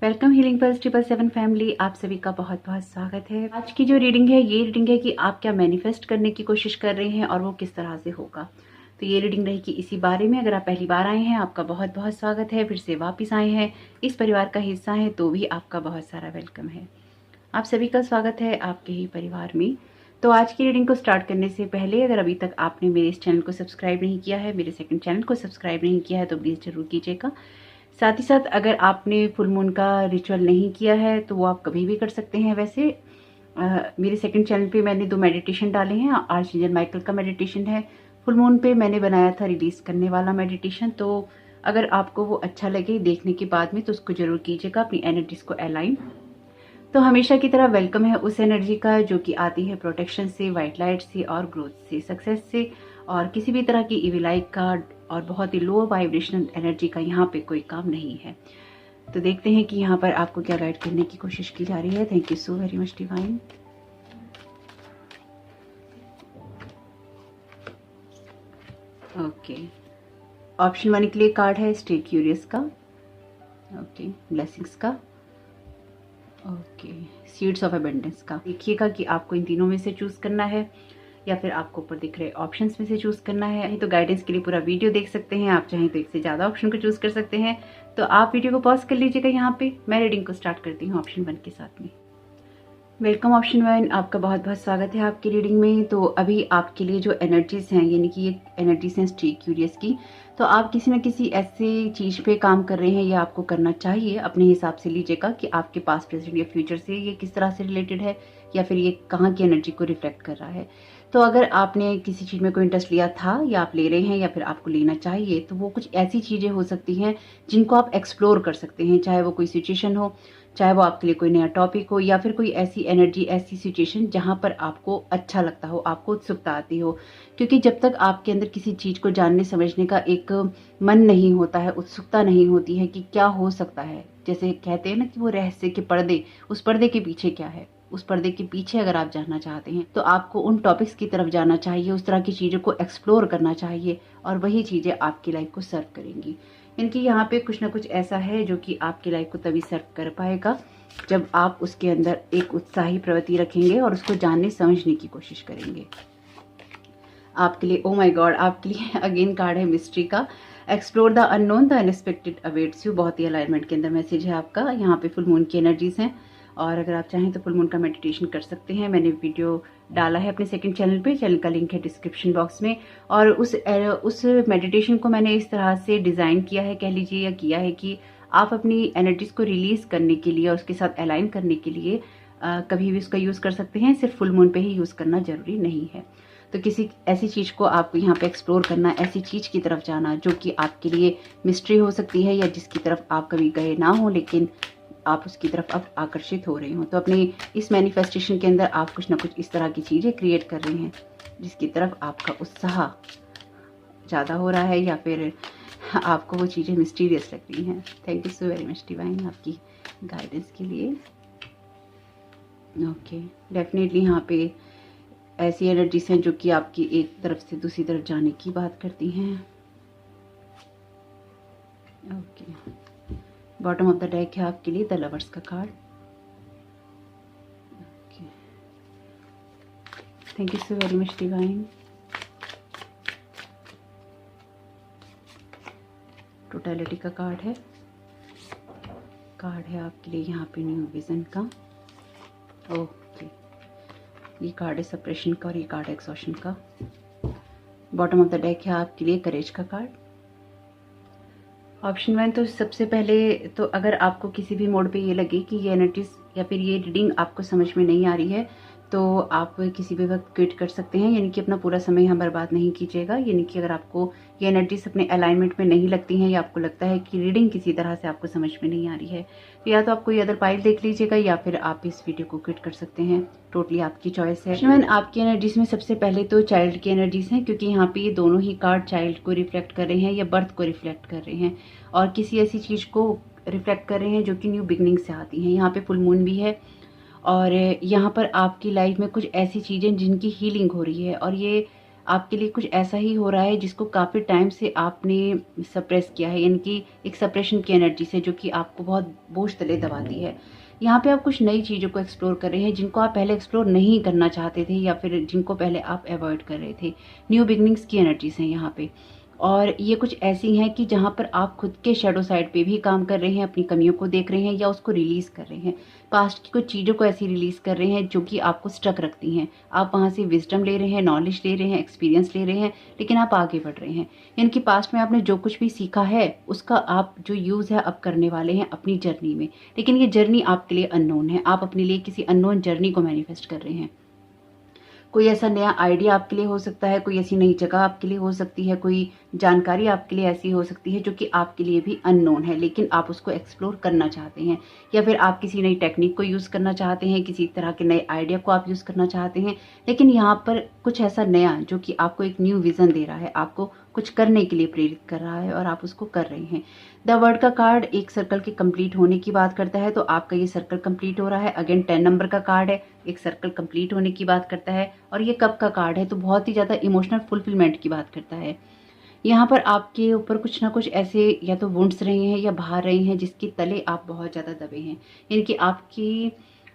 Welcome healing pulse 777 family, आप सभी का बहुत बहुत स्वागत है। आज की जो रीडिंग है ये रीडिंग है कि आप क्या मैनिफेस्ट करने की कोशिश कर रहे हैं और वो किस तरह से होगा। तो ये रीडिंग रहेगी इसी बारे में। अगर आप पहली बार आए हैं आपका बहुत बहुत स्वागत है, फिर से वापस आए हैं इस परिवार का हिस्सा है तो भी आपका बहुत सारा वेलकम है। आप सभी का स्वागत है आपके ही परिवार में। तो आज की रीडिंग को स्टार्ट करने से पहले अगर अभी तक आपने मेरे इस चैनल को सब्सक्राइब नहीं किया है, मेरे सेकंड चैनल को सब्सक्राइब नहीं किया है तो प्लीज़ ज़रूर कीजिएगा। साथ ही साथ अगर आपने फुल मून का रिचुअल नहीं किया है तो वो आप कभी भी कर सकते हैं। वैसे मेरे सेकंड चैनल पे मैंने 2 मेडिटेशन डाले हैं। आर्चएंजल माइकल का मेडिटेशन है, फुल मून पे मैंने बनाया था रिलीज करने वाला मेडिटेशन। तो अगर आपको वो अच्छा लगे देखने के बाद में तो उसको जरूर कीजिएगा, अपनी एनर्जीज को अलाइन। तो हमेशा की तरह वेलकम है उस एनर्जी का जो कि आती है प्रोटेक्शन से, वाइट लाइट से और ग्रोथ से, सक्सेस से, और किसी भी तरह की इविलाइट का और बहुत ही लो वाइब्रेशनल एनर्जी का यहाँ पे कोई काम नहीं है। तो देखते हैं कि यहाँ पर आपको क्या गाइड करने की कोशिश की जा रही है। Thank you so very much divine. Okay, option 1 के लिए कार्ड है स्टे क्यूरियस का, ओके, ब्लेसिंग्स का, ओके, सीड्स ऑफ अबंडेंस का। देखिएगा कि आपको इन तीनों में से चूज करना है या फिर आपको ऊपर दिख रहे ऑप्शंस में से चूज करना है। तो गाइडेंस के लिए पूरा वीडियो देख सकते हैं, आप चाहें तो एक से ज़्यादा ऑप्शन को चूज कर सकते हैं। तो आप वीडियो को पॉज कर लीजिएगा। यहाँ पे मैं रीडिंग को स्टार्ट करती हूँ ऑप्शन 1 के साथ में। वेलकम ऑप्शन 1, आपका बहुत बहुत स्वागत है आपकी रीडिंग में। तो अभी आपके लिए जो एनर्जीज हैं, यानी कि ये एनर्जीज हैं स्टे क्यूरियस की, तो आप किसी न किसी ऐसे चीज़ पे काम कर रहे हैं या आपको करना चाहिए। अपने हिसाब से लीजिएगा कि आपके पास प्रेजेंट या फ्यूचर से ये किस तरह से रिलेटेड है या फिर ये कहाँ की एनर्जी को रिफ्लेक्ट कर रहा है। तो अगर आपने किसी चीज़ में कोई इंटरेस्ट लिया था या आप ले रहे हैं या फिर आपको लेना चाहिए, तो वो कुछ ऐसी चीज़ें हो सकती हैं जिनको आप एक्सप्लोर कर सकते हैं, चाहे वो कोई सिचुएशन हो, चाहे वो आपके लिए कोई नया टॉपिक हो या फिर कोई ऐसी एनर्जी, ऐसी सिचुएशन जहाँ पर आपको अच्छा लगता हो, आपको उत्सुकता आती हो। क्योंकि जब तक आपके अंदर किसी चीज़ को जानने समझने का एक मन नहीं होता है, उत्सुकता नहीं होती है कि क्या हो सकता है, जैसे कहते हैं ना कि वो रहस्य के पर्दे, उस पर्दे के पीछे क्या है, उस पर्दे के पीछे अगर आप जानना चाहते हैं तो आपको उन टॉपिक्स की तरफ जाना चाहिए, उस तरह की चीज़ों को एक्सप्लोर करना चाहिए और वही चीज़ें आपकी लाइफ को सर्व करेंगी। इनकी यहाँ पे कुछ ना कुछ ऐसा है जो कि आपकी लाइफ को तभी सर्व कर पाएगा जब आप उसके अंदर एक उत्साही प्रवृत्ति रखेंगे और उसको जानने समझने की कोशिश करेंगे। आपके लिए, ओ माय गॉड, आपके लिए अगेन कार्ड है मिस्ट्री का। Explore the unknown, the unexpected awaits you. बहुत ही अलाइनमेंट के अंदर मैसेज है आपका। यहाँ पे फुल मून की एनर्जीज हैं और अगर आप चाहें तो फुल मून का मेडिटेशन कर सकते हैं। मैंने वीडियो डाला है अपने सेकंड चैनल पे, चैनल का लिंक है डिस्क्रिप्शन बॉक्स में। और उस मेडिटेशन को मैंने इस तरह से डिज़ाइन किया है, कह लीजिए, या किया है कि आप अपनी एनर्जीज को रिलीज करने के लिए और उसके साथ अलाइन करने के लिए कभी भी उसका यूज़ कर सकते हैं। सिर्फ फुल मून पे ही यूज़ करना जरूरी नहीं है। तो किसी ऐसी चीज़ को आपको यहाँ पे एक्सप्लोर करना, ऐसी चीज़ की तरफ जाना जो कि आपके लिए मिस्ट्री हो सकती है या जिसकी तरफ आप कभी गए ना हो लेकिन आप उसकी तरफ अब आकर्षित हो रहे हो। तो अपने इस मैनिफेस्टेशन के अंदर आप कुछ ना कुछ इस तरह की चीज़ें क्रिएट कर रहे हैं जिसकी तरफ आपका उत्साह ज़्यादा हो रहा है या फिर आपको वो चीज़ें मिस्टीरियस लग रही हैं। Thank you so very much divine आपकी गाइडेंस के लिए। ओके, डेफिनेटली यहाँ पे ऐसी एनर्जीज हैं जो कि आपकी एक तरफ से दूसरी तरफ जाने की बात करती हैं। Okay, bottom of the deck है आपके लिए द लवर्स का card. Okay, thank you so very much divine. Totality का कार्ड है आपके लिए यहाँ पे न्यू विजन का। ओके, ये कार्ड है सेपरेशन का और ये कार्ड है एक्सॉशन का। बॉटम ऑफ द डेक है आपके लिए करेज का कार्ड। ऑप्शन 1, तो सबसे पहले तो अगर आपको किसी भी मोड पे ये लगे कि ये एनर्जीज या फिर ये रीडिंग आपको समझ में नहीं आ रही है तो आप किसी भी वक्त क्विट कर सकते हैं, यानी कि अपना पूरा समय यहाँ बर्बाद नहीं कीजिएगा। यानी कि अगर आपको ये एनर्जीज अपने अलाइनमेंट में नहीं लगती हैं या आपको लगता है कि रीडिंग किसी तरह से आपको समझ में नहीं आ रही है तो या तो आप कोई अदर पाइल देख लीजिएगा या फिर आप इस वीडियो को क्विट कर सकते हैं। टोटली आपकी चॉइस है। ऑप्शन 1, आपकी एनर्जीज में सबसे पहले तो चाइल्ड की एनर्जीज हैं, क्योंकि यहाँ पे ये दोनों ही कार्ड चाइल्ड को रिफ्लेक्ट कर रहे हैं या बर्थ को रिफ्लेक्ट कर रहे हैं और किसी ऐसी चीज़ को रिफ्लेक्ट कर रहे हैं जो कि न्यू बिगनिंग से आती हैं। यहाँ पे फुल मून भी है और यहाँ पर आपकी लाइफ में कुछ ऐसी चीज़ें जिनकी हीलिंग हो रही है और ये आपके लिए कुछ ऐसा ही हो रहा है जिसको काफ़ी टाइम से आपने सप्रेस किया है, यानी कि एक सप्रेशन की एनर्जी से, जो कि आपको बहुत बोझ तले दबाती है। यहाँ पे आप कुछ नई चीज़ों को एक्सप्लोर कर रहे हैं जिनको आप पहले एक्सप्लोर नहीं करना चाहते थे, या फिर जिनको पहले आप अवॉइड कर रहे थे। न्यू बिगनिंग्स की एनर्जीज हैं यहाँ पे। और ये कुछ ऐसी हैं कि जहाँ पर आप खुद के शैडो साइड पे भी काम कर रहे हैं, अपनी कमियों को देख रहे हैं या उसको रिलीज़ कर रहे हैं। पास्ट की कुछ चीज़ों को ऐसी रिलीज़ कर रहे हैं जो कि आपको स्टक रखती हैं। आप वहाँ से विजडम ले रहे हैं, नॉलेज ले रहे हैं, एक्सपीरियंस ले रहे हैं, लेकिन आप आगे बढ़ रहे हैं। यानी कि पास्ट में आपने जो कुछ भी सीखा है उसका आप जो यूज़ है अब करने वाले हैं अपनी जर्नी में। लेकिन ये जर्नी आपके लिए अननोन है, आप अपने लिए किसी अननोन जर्नी को मैनिफेस्ट कर रहे हैं। कोई ऐसा नया आइडिया आपके लिए हो सकता है, कोई ऐसी नई जगह आपके लिए हो सकती है, कोई जानकारी आपके लिए ऐसी हो सकती है जो कि आपके लिए भी अननोन है, लेकिन आप उसको एक्सप्लोर करना चाहते हैं। या फिर आप किसी नई टेक्निक को यूज़ करना चाहते हैं, किसी तरह के नए आइडिया को आप यूज़ करना चाहते हैं, लेकिन यहाँ पर कुछ ऐसा नया जो कि आपको एक न्यू विज़न दे रहा है, आपको कुछ करने के लिए प्रेरित कर रहा है और आप उसको कर रहे हैं। द वर्ड का कार्ड एक सर्कल के कंप्लीट होने की बात करता है, तो आपका ये सर्कल कंप्लीट हो रहा है। अगेन 10 नंबर का कार्ड है, एक सर्कल कंप्लीट होने की बात करता है। और ये कब का कार्ड है, तो बहुत ही ज़्यादा इमोशनल फुलफिलमेंट की बात करता है। यहाँ पर आपके ऊपर कुछ ना कुछ ऐसे या तो वुंड्स रहे हैं या बाहर रहे हैं जिसके तले आप बहुत ज़्यादा दबे हैं। यानी कि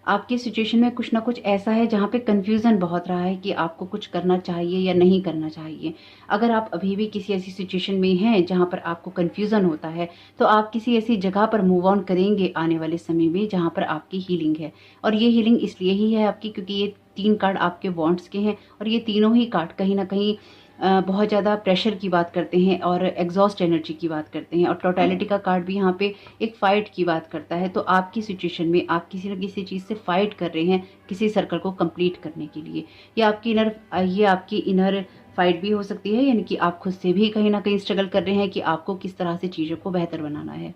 आपकी सिचुएशन में कुछ ना कुछ ऐसा है जहाँ पे कन्फ्यूज़न बहुत रहा है कि आपको कुछ करना चाहिए या नहीं करना चाहिए। अगर आप अभी भी किसी ऐसी सिचुएशन में हैं जहाँ पर आपको कन्फ्यूज़न होता है, तो आप किसी ऐसी जगह पर मूव ऑन करेंगे आने वाले समय में जहाँ पर आपकी हीलिंग है। और ये हीलिंग इसलिए ही है आपकी क्योंकि ये 3 कार्ड आपके वॉन्ड्स के हैं, और ये तीनों ही कार्ड कहीं न कहीं बहुत ज़्यादा प्रेशर की बात करते हैं और एग्जॉस्ट एनर्जी की बात करते हैं। और टोटैलिटी का कार्ड भी यहाँ पे एक फ़ाइट की बात करता है। तो आपकी सिचुएशन में आप किसी न किसी चीज़ से फ़ाइट कर रहे हैं किसी सर्कल को कंप्लीट करने के लिए। ये आपकी इनर फाइट भी हो सकती है, यानी कि आप खुद से भी कहीं ना कहीं स्ट्रगल कर रहे हैं कि आपको किस तरह से चीज़ों को बेहतर बनाना है।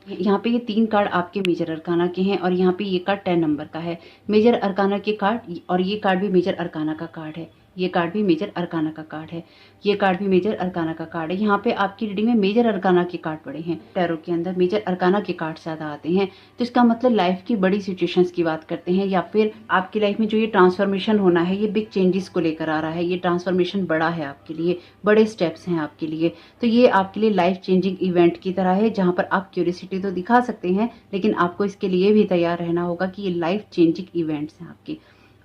यहाँ पे ये 3 कार्ड आपके मेजर अरकाना के हैं, और यहाँ पे ये कार्ड 10 नंबर का है। मेजर अरकाना के कार्ड, और ये कार्ड भी मेजर अरकाना का कार्ड है। ये कार्ड भी मेजर अरकाना का कार्ड है। ये कार्ड भी मेजर अरकाना का कार्ड है। यहाँ पे आपकी रीडिंग में मेजर अरकाना के कार्ड पड़े हैं। टैरो के अंदर मेजर अरकाना के कार्ड ज़्यादा आते हैं, तो इसका मतलब लाइफ की बड़ी सिचुएशंस की बात करते हैं, या फिर आपकी लाइफ में जो ये ट्रांसफॉर्मेशन होना है ये बिग चेंजेस को लेकर आ रहा है। ये ट्रांसफॉर्मेशन बड़ा है आपके लिए, बड़े स्टेप्स हैं आपके लिए। तो ये आपके लिए लाइफ चेंजिंग इवेंट की तरह है, जहाँ पर आप क्यूरियोसिटी तो दिखा सकते हैं, लेकिन आपको इसके लिए भी तैयार रहना होगा कि ये लाइफ चेंजिंग इवेंट्स हैं आपके।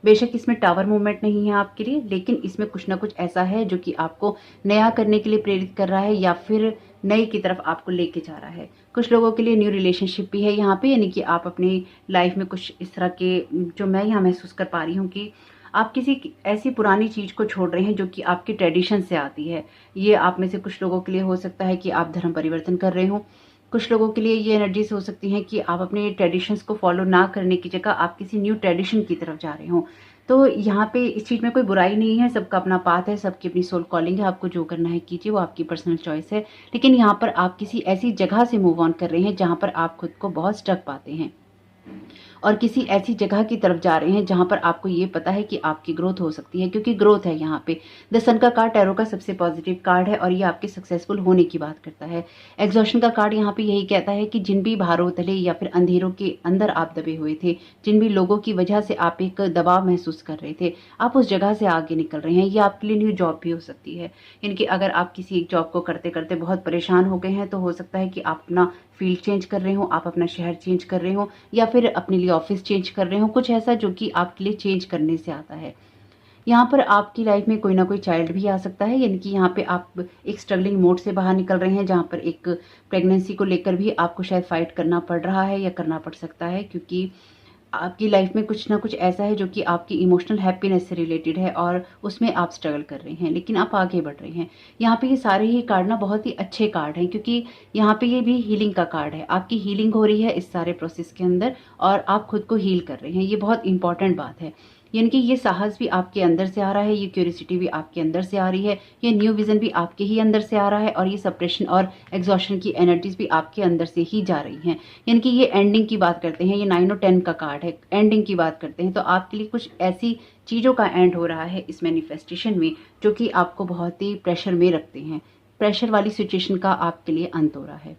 बेशक इसमें टावर मूवमेंट नहीं है आपके लिए, लेकिन इसमें कुछ ना कुछ ऐसा है जो कि आपको नया करने के लिए प्रेरित कर रहा है, या फिर नई की तरफ आपको लेके जा रहा है। कुछ लोगों के लिए न्यू रिलेशनशिप भी है यहाँ पे, यानी कि आप अपनी लाइफ में कुछ इस तरह के, जो मैं यहाँ महसूस कर पा रही हूँ कि आप किसी ऐसी पुरानी चीज़ को छोड़ रहे हैं जो कि आपकी ट्रेडिशन से आती है। ये आप में से कुछ लोगों के लिए हो सकता है कि आप धर्म परिवर्तन कर रहे हो। कुछ लोगों के लिए ये एनर्जीज हो सकती हैं कि आप अपने ट्रेडिशंस को फॉलो ना करने की जगह आप किसी न्यू ट्रेडिशन की तरफ जा रहे हो। तो यहाँ पे इस चीज़ में कोई बुराई नहीं है, सबका अपना पाथ है, सबकी अपनी सोल कॉलिंग है। आपको जो करना है कीजिए, वो आपकी पर्सनल चॉइस है। लेकिन यहाँ पर आप किसी ऐसी जगह से मूव ऑन कर रहे हैं जहाँ पर आप खुद को बहुत स्टक पाते हैं, और किसी ऐसी जगह की तरफ जा रहे हैं जहां पर आपको ये पता है कि आपकी ग्रोथ हो सकती है, क्योंकि ग्रोथ है यहाँ पे। द सन का कार्ड टैरो का सबसे पॉजिटिव कार्ड है, और ये आपके सक्सेसफुल होने की बात करता है। एग्जॉशन का कार्ड यहाँ पे यही कहता है कि जिन भी भारों तले या फिर अंधेरों के अंदर आप दबे हुए थे, जिन भी लोगों की वजह से आप एक दबाव महसूस कर रहे थे, आप उस जगह से आगे निकल रहे हैं। ये आपके लिए न्यू जॉब भी हो सकती है, इनकी अगर आप किसी एक जॉब को करते करते बहुत परेशान हो गए हैं, तो हो सकता है कि आप अपना फील्ड चेंज कर रहे हो, आप अपना शहर चेंज कर रहे हो, या फिर अपने लिए ऑफिस चेंज कर रहे हो, कुछ ऐसा जो कि आपके लिए चेंज करने से आता है। यहाँ पर आपकी लाइफ में कोई ना कोई चाइल्ड भी आ सकता है, यानी कि यहाँ पे आप एक स्ट्रगलिंग मोड से बाहर निकल रहे हैं, जहाँ पर एक प्रेगनेंसी को लेकर भी आपको शायद फाइट करना पड़ रहा है या करना पड़ सकता है, क्योंकि आपकी लाइफ में कुछ ना कुछ ऐसा है जो कि आपकी इमोशनल हैप्पीनेस से रिलेटेड है, और उसमें आप स्ट्रगल कर रहे हैं, लेकिन आप आगे बढ़ रहे हैं। यहाँ पे ये सारे ही कार्ड ना बहुत ही अच्छे कार्ड हैं, क्योंकि यहाँ पे ये भी हीलिंग का कार्ड है। आपकी हीलिंग हो रही है इस सारे प्रोसेस के अंदर, और आप खुद को हील कर रहे हैं। ये बहुत इंपॉर्टेंट बात है, यानी कि ये साहस भी आपके अंदर से आ रहा है, ये क्यूरियोसिटी भी आपके अंदर से आ रही है, ये न्यू विजन भी आपके ही अंदर से आ रहा है, और ये सप्रेशन और एग्जॉशन की एनर्जीज भी आपके अंदर से ही जा रही हैं। यानी कि ये एंडिंग की बात करते हैं, ये 9 और 10 का कार्ड है, एंडिंग की बात करते हैं। तो आपके लिए कुछ ऐसी चीज़ों का एंड हो रहा है इस मैनिफेस्टेशन में जो कि आपको बहुत ही प्रेशर में रखते हैं। प्रेशर वाली सिचुएशन का आपके लिए अंत हो रहा है।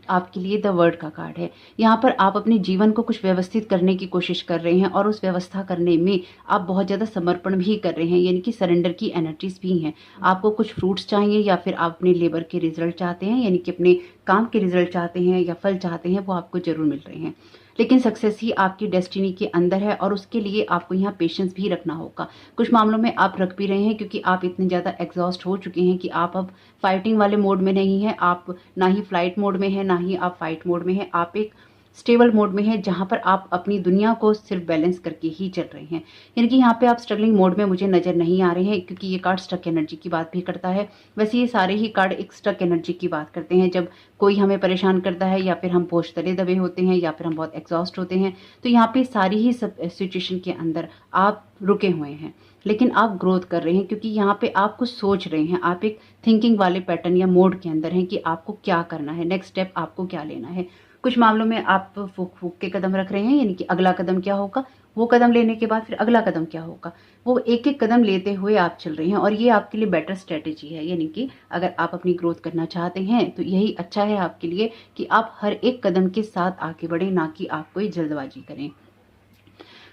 आपके लिए द वर्ड का कार्ड है। यहाँ पर आप अपने जीवन को कुछ व्यवस्थित करने की कोशिश कर रहे हैं और उस व्यवस्था करने में आप बहुत ज़्यादा समर्पण भी कर रहे हैं, यानी कि सरेंडर की एनर्जीज भी हैं। आपको कुछ फ्रूट्स चाहिए या फिर आप अपने लेबर के रिजल्ट चाहते हैं, यानी कि अपने काम के रिजल्ट चाहते हैं या फल चाहते हैं, वो आपको ज़रूर मिल रहे हैं। लेकिन सक्सेस ही आपकी डेस्टिनी के अंदर है और उसके लिए आपको यहाँ पेशेंस भी रखना होगा। कुछ मामलों में आप रख भी रहे हैं क्योंकि आप इतने ज़्यादा एग्जॉस्ट हो चुके हैं कि आप अब फाइटिंग वाले मोड में नहीं हैं। आप ना ही फ्लाइट मोड में हैं, ना ही आप फाइट मोड में हैं। आप एक स्टेबल मोड में है जहाँ पर आप अपनी दुनिया को सिर्फ बैलेंस करके ही चल रहे हैं। यानी कि यहाँ पे आप स्ट्रगलिंग मोड में मुझे नज़र नहीं आ रहे हैं, क्योंकि ये कार्ड स्टक एनर्जी की बात भी करता है। वैसे ये सारे ही कार्ड एक स्टक एनर्जी की बात करते हैं। जब कोई हमें परेशान करता है या फिर हम बोझ तले दबे होते हैं या फिर हम बहुत एग्जॉस्ट होते हैं, तो यहाँ पे सारी ही सब सिचुएशन के अंदर आप रुके हुए हैं, लेकिन आप ग्रोथ कर रहे हैं क्योंकि यहाँ पे आप कुछ सोच रहे हैं। आप एक थिंकिंग वाले पैटर्न या मोड के अंदर हैं कि आपको क्या करना है, नेक्स्ट स्टेप आपको क्या लेना है। कुछ मामलों में आप फूक फूक के कदम रख रहे हैं, यानी कि अगला कदम क्या होगा, वो कदम लेने के बाद फिर अगला कदम क्या होगा, वो एक एक कदम लेते हुए आप चल रहे हैं। और ये आपके लिए बेटर स्ट्रेटेजी है, यानी कि अगर आप अपनी ग्रोथ करना चाहते हैं तो यही अच्छा है आपके लिए कि आप हर एक कदम के साथ आगे बढ़े, ना कि आप कोई जल्दबाजी करें।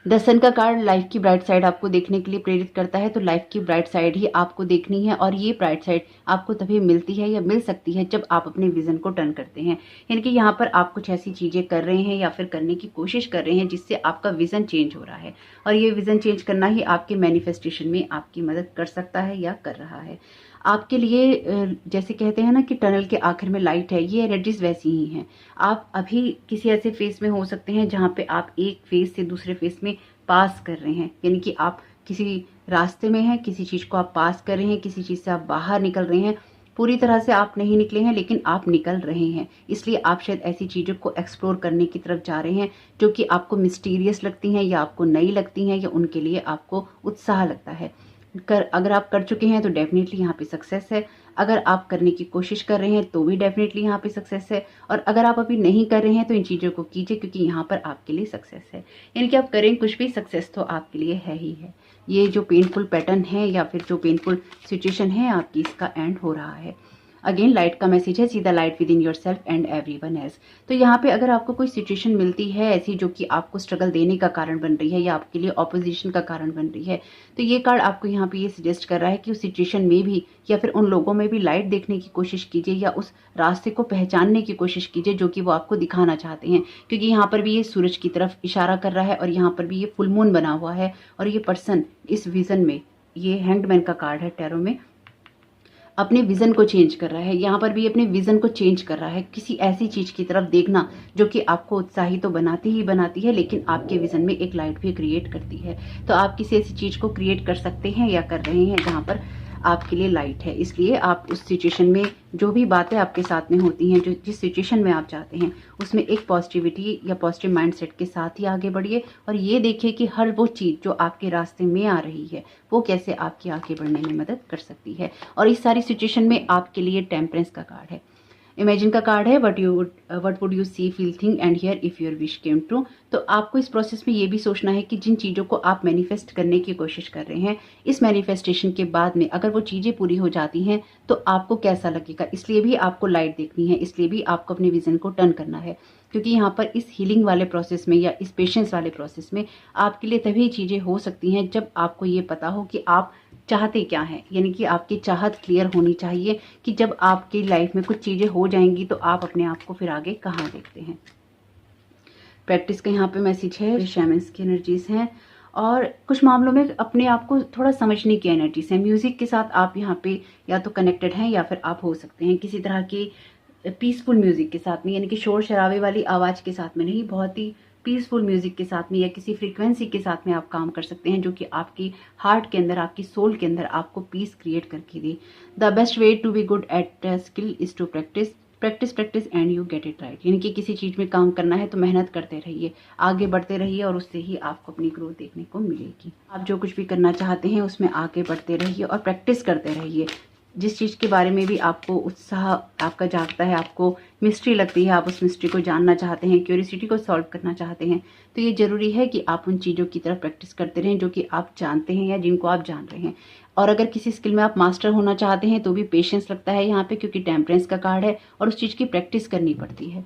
द सन का कार्ड लाइफ की ब्राइट साइड आपको देखने के लिए प्रेरित करता है, तो लाइफ की ब्राइट साइड ही आपको देखनी है और ये ब्राइट साइड आपको तभी मिलती है या मिल सकती है जब आप अपने विजन को टर्न करते हैं। यानी कि यहाँ पर आप कुछ ऐसी चीजें कर रहे हैं या फिर करने की कोशिश कर रहे हैं जिससे आपका विजन चेंज हो रहा है, और ये विजन चेंज करना ही आपके मैनिफेस्टेशन में आपकी मदद कर सकता है या कर रहा है। आपके लिए जैसे कहते हैं ना कि टनल के आखिर में लाइट है, ये एनर्जीज वैसी ही हैं। आप अभी किसी ऐसे फेस में हो सकते हैं जहाँ पे आप एक फेस से दूसरे फेस में पास कर रहे हैं, यानी कि आप किसी रास्ते में हैं, किसी चीज़ को आप पास कर रहे हैं, किसी चीज़ से आप बाहर निकल रहे हैं। पूरी तरह से आप नहीं निकले हैं, लेकिन आप निकल रहे हैं। इसलिए आप शायद ऐसी चीज़ों को एक्सप्लोर करने की तरफ जा रहे हैं जो कि आपको मिस्टीरियस लगती हैं या आपको नई लगती हैं या उनके लिए आपको उत्साह लगता है। अगर आप कर चुके हैं तो डेफिनेटली यहाँ पे सक्सेस है। अगर आप करने की कोशिश कर रहे हैं तो भी डेफिनेटली यहाँ पे सक्सेस है। और अगर आप अभी नहीं कर रहे हैं तो इन चीज़ों को कीजिए, क्योंकि यहाँ पर आपके लिए सक्सेस है। यानी कि आप करें कुछ भी, सक्सेस तो आपके लिए है ही है। ये जो पेनफुल पैटर्न है या फिर जो पेनफुल सिचुएशन है आपकी, इसका एंड हो रहा है। अगेन लाइट का मैसेज है, see the light with in your self and everyone else. तो यहाँ पे अगर आपको कोई सिचुएशन मिलती है ऐसी जो कि आपको स्ट्रगल देने का कारण बन रही है या आपके लिए ऑपोजिशन का कारण बन रही है, तो ये कार्ड आपको यहाँ पे ये सजेस्ट कर रहा है कि उस सिचुएशन में भी या फिर उन लोगों में भी लाइट देखने की कोशिश कीजिए या उस रास्ते को पहचानने की कोशिश कीजिए जो कि वो आपको दिखाना चाहते हैं। क्योंकि यहाँ पर भी ये सूरज की तरफ इशारा कर रहा है और यहाँ पर भी ये फुल मून बना हुआ है और ये पर्सन इस विजन में, ये हैंगमैन का कार्ड है टैरो में, अपने विजन को चेंज कर रहा है। यहाँ पर भी अपने विजन को चेंज कर रहा है, किसी ऐसी चीज की तरफ देखना जो कि आपको उत्साहित तो बनाती ही बनाती है, लेकिन आपके विजन में एक लाइट भी क्रिएट करती है। तो आप किसी ऐसी चीज को क्रिएट कर सकते हैं या कर रहे हैं जहाँ पर आपके लिए लाइट है। इसलिए आप उस सिचुएशन में जो भी बातें आपके साथ में होती हैं, जो जिस सिचुएशन में आप जाते हैं, उसमें एक पॉजिटिविटी या पॉजिटिव माइंडसेट के साथ ही आगे बढ़िए और ये देखिए कि हर वो चीज़ जो आपके रास्ते में आ रही है वो कैसे आपके आगे बढ़ने में मदद कर सकती है। और इस सारी सिचुएशन में आपके लिए टेम्परेंस का कार्ड है, इमेजिन का कार्ड है, what would you see feel think and hear if your wish came true. तो आपको इस प्रोसेस में ये भी सोचना है कि जिन चीज़ों को आप मैनिफेस्ट करने की कोशिश कर रहे हैं, इस मैनिफेस्टेशन के बाद में अगर वो चीज़ें पूरी हो जाती हैं तो आपको कैसा लगेगा। इसलिए भी आपको लाइट देखनी है, इसलिए भी आपको अपने विजन को टर्न करना है, क्योंकि यहाँ पर इस हीलिंग वाले प्रोसेस में या इस पेशेंस वाले प्रोसेस में आपके लिए तभी चीज़ें हो सकती हैं जब आपको ये पता हो कि आप चाहते क्या हैं। यानी कि आपकी चाहत क्लियर होनी चाहिए कि जब आपकी लाइफ में कुछ चीज़ें हो जाएंगी तो आप अपने आप को फिर आगे कहाँ देखते हैं। प्रैक्टिस का यहाँ पे मैसेज है, शैमन्स की एनर्जीज हैं और कुछ मामलों में अपने आप को थोड़ा समझने की एनर्जीज हैं। म्यूजिक के साथ आप यहाँ पे या तो कनेक्टेड हैं या फिर आप हो सकते हैं किसी तरह की पीसफुल म्यूजिक के साथ में, यानी कि शोर शराबे वाली आवाज़ के साथ में नहीं, बहुत ही पीसफुल म्यूजिक के साथ में या किसी फ्रीक्वेंसी के साथ में आप काम कर सकते हैं जो कि आपकी हार्ट के अंदर, आपकी सोल के अंदर आपको पीस क्रिएट करके दे। The best way to be good at skill is to practise practise practise and you get it right. यानी कि किसी चीज़ में काम करना है तो मेहनत करते रहिए, आगे बढ़ते रहिए और उससे ही आपको अपनी ग्रोथ देखने को मिलेगी। आप जो कुछ भी करना चाहते हैं उसमें आगे बढ़ते रहिए और प्रैक्टिस करते रहिए। जिस चीज़ के बारे में भी आपको उत्साह आपका जागता है, आपको मिस्ट्री लगती है, आप उस मिस्ट्री को जानना चाहते हैं, क्यूरियोसिटी को सॉल्व करना चाहते हैं, तो ये ज़रूरी है कि आप उन चीज़ों की तरफ प्रैक्टिस करते रहें जो कि आप जानते हैं या जिनको आप जान रहे हैं। और अगर किसी स्किल में आप मास्टर होना चाहते हैं तो भी पेशेंस लगता है यहाँ पे, क्योंकि टेम्परेंस का कार्ड है और उस चीज़ की प्रैक्टिस करनी पड़ती है।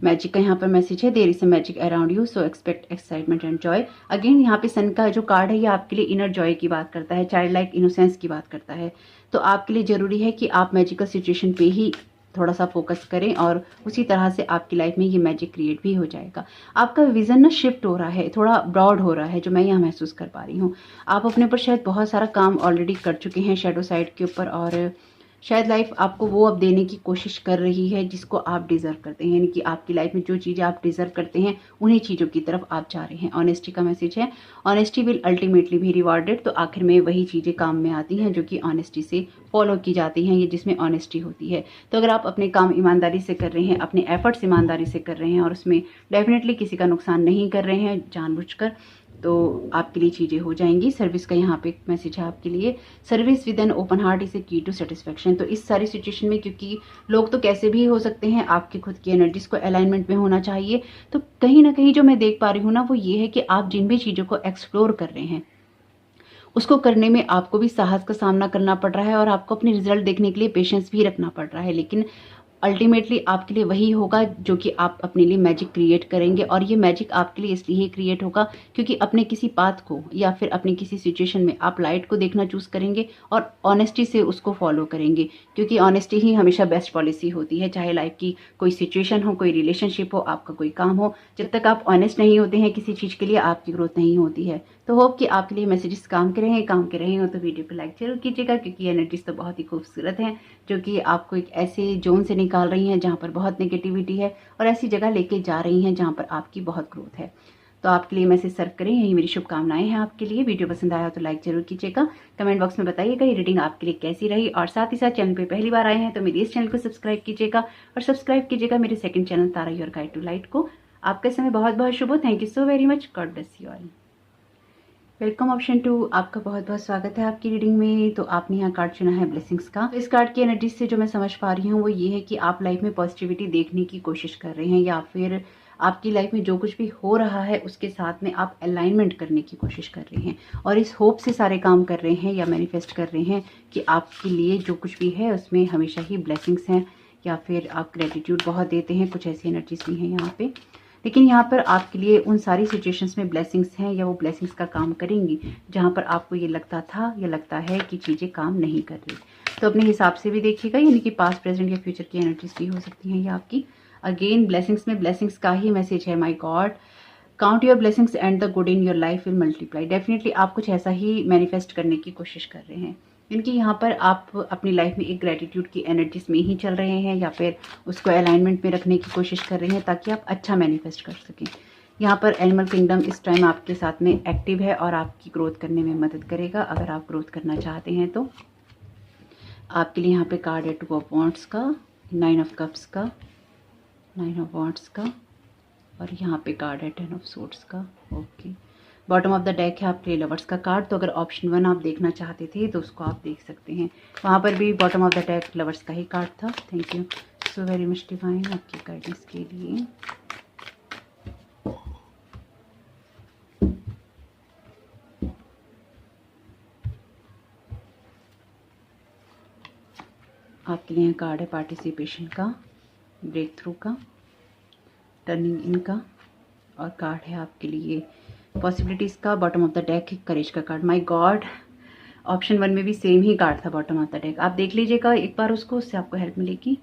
मैजिक का यहाँ पर मैसेज है, there is a magic around you so expect excitement and joy. Again यहाँ पे सन का जो कार्ड है ये आपके लिए इनर जॉय की बात करता है, चाइल्ड लाइक इनोसेंस की बात करता है। तो आपके लिए ज़रूरी है कि आप मैजिकल सिचुएशन पे ही थोड़ा सा फोकस करें और उसी तरह से आपकी लाइफ में ये मैजिक क्रिएट भी हो जाएगा। आपका विजन ना शिफ्ट हो रहा है, थोड़ा ब्रॉड हो रहा है, जो मैं यहाँ महसूस कर पा रही हूँ। आप अपने ऊपर शायद बहुत सारा काम ऑलरेडी कर चुके हैं शैडो साइड के ऊपर, और शायद लाइफ आपको वो अब देने की कोशिश कर रही है जिसको आप डिज़र्व करते हैं, यानी कि आपकी लाइफ में जो चीज़ें आप डिज़र्व करते हैं उन्हीं चीज़ों की तरफ आप जा रहे हैं। ऑनेस्टी का मैसेज है, ऑनेस्टी विल अल्टीमेटली भी रिवॉर्डेड। तो आखिर में वही चीज़ें काम में आती हैं जो कि ऑनेस्टी से फॉलो की जाती हैं, ये जिसमें ऑनेस्टी होती है। तो अगर आप अपने काम ईमानदारी से कर रहे हैं, अपने एफर्ट्स ईमानदारी से कर रहे हैं और उसमें डेफिनेटली किसी का नुकसान नहीं कर रहे हैं जानबूझकर, तो आपके लिए चीज़ें हो जाएंगी। सर्विस का यहाँ पे एक मैसेज है आपके लिए, service with an open heart is a की टू सेटिस्फेक्शन। तो इस सारी सिचुएशन में, क्योंकि लोग तो कैसे भी हो सकते हैं, आपकी खुद की एनर्जीज को अलाइनमेंट में होना चाहिए। तो कहीं ना कहीं जो मैं देख पा रही हूँ ना, वो ये है कि आप जिन भी चीज़ों को एक्सप्लोर कर रहे हैं उसको करने में आपको भी साहस का सामना करना पड़ रहा है और आपको अपने रिजल्ट देखने के लिए पेशेंस भी रखना पड़ रहा है। लेकिन अल्टीमेटली आपके लिए वही होगा जो कि आप अपने लिए मैजिक क्रिएट करेंगे। और ये मैजिक आपके लिए इसलिए क्रिएट होगा क्योंकि अपने किसी पाथ को या फिर अपनी किसी सिचुएशन में आप लाइट को देखना चूज करेंगे और ऑनेस्टी से उसको फॉलो करेंगे, क्योंकि ऑनेस्टी ही हमेशा बेस्ट पॉलिसी होती है। चाहे लाइफ की कोई सिचुएशन हो, कोई रिलेशनशिप हो, आपका कोई काम हो, जब तक आप ऑनेस्ट नहीं होते हैं किसी चीज़ के लिए, आपकी ग्रोथ नहीं होती है। तो होप कि आपके लिए मैसेजेस काम के रहे हो तो वीडियो को लाइक जरूर कीजिएगा, क्योंकि एनर्जीज तो बहुत ही खूबसूरत हैं जो कि आपको एक ऐसे जोन से निकाल रही हैं जहाँ पर बहुत नेगेटिविटी है और ऐसी जगह लेके जा रही हैं जहाँ पर आपकी बहुत ग्रोथ है। तो आपके लिए मैसेज सर्व करें, यही मेरी शुभकामनाएं हैं आपके लिए। वीडियो पसंद आया तो लाइक जरूर कीजिएगा, कमेंट बॉक्स में बताइएगा ये रीडिंग आपके लिए कैसी रही, और साथ ही साथ चैनल पे पहली बार आए हैं तो मेरे इस चैनल को सब्सक्राइब कीजिएगा और सब्सक्राइब कीजिएगा मेरे second channel Tara your guide to light को। आपका समय बहुत बहुत शुभ हो। Thank you so very much, god bless you all. Welcome option 2, आपका बहुत बहुत स्वागत है आपकी रीडिंग में। तो आपने यहाँ कार्ड चुना है ब्लेसिंग्स का। इस कार्ड की एनर्जी से जो मैं समझ पा रही हूँ वो ये है कि आप लाइफ में पॉजिटिविटी देखने की कोशिश कर रहे हैं, या फिर आपकी लाइफ में जो कुछ भी हो रहा है उसके साथ में आप अलाइनमेंट करने की कोशिश कर रहे हैं और इस होप से सारे काम कर रहे हैं या मैनिफेस्ट कर रहे हैं कि आपके लिए जो कुछ भी है उसमें हमेशा ही ब्लेसिंग्स हैं, या फिर आप ग्रेटिट्यूड बहुत देते हैं। कुछ ऐसी एनर्जीज भी हैं यहाँ पे, लेकिन यहाँ पर आपके लिए उन सारी सिचुएशंस में ब्लेसिंग्स हैं या वो ब्लेसिंग्स का काम करेंगी जहाँ पर आपको ये लगता था या लगता है कि चीज़ें काम नहीं कर रही। तो अपने हिसाब से भी देखिएगा, यानी कि पास्ट, प्रेजेंट या फ्यूचर की एनर्जीज भी हो सकती हैं ये आपकी। अगेन ब्लेसिंग्स में ब्लेसिंग्स का ही मैसेज है, my God count your blessings and the good in your life will multiply. Definitely आप कुछ ऐसा ही मैनिफेस्ट करने की कोशिश कर रहे हैं, क्योंकि यहाँ पर आप अपनी लाइफ में एक ग्रेटिट्यूड की एनर्जीज में ही चल रहे हैं या फिर उसको अलाइनमेंट में रखने की कोशिश कर रहे हैं ताकि आप अच्छा मैनिफेस्ट कर सकें। यहाँ पर एनिमल किंगडम इस टाइम आपके साथ में एक्टिव है और आपकी ग्रोथ करने में मदद करेगा अगर आप ग्रोथ करना चाहते हैं तो। आपके लिए यहाँ पे कार्ड है 2 ऑफ वॉन्ड्स का, 9 ऑफ कप्स का, 9 ऑफ वॉन्ड्स का, और यहाँ पे कार्ड है 10 ऑफ सोर्ड्स का। Okay, bottom of the deck है आपके लवर्स का कार्ड। तो अगर ऑप्शन 1 आप देखना चाहते थे तो उसको आप देख सकते हैं, वहाँ पर भी bottom of the deck lovers का ही कार्ड था। Thank you so very much divine आपकी गाइडेंस के लिए। आपके लिए कार्ड है पार्टिसिपेशन का, ब्रेक थ्रू का, टर्निंग इन का, और कार्ड है आपके लिए पॉसिबिलिटीज़ का। बॉटम ऑफ द डेक है करेज का कार्ड। माय गॉड, ऑप्शन 1 में भी सेम ही कार्ड था बॉटम ऑफ द डेक। आप देख लीजिएगा एक बार उसको, उससे आपको हेल्प मिलेगी।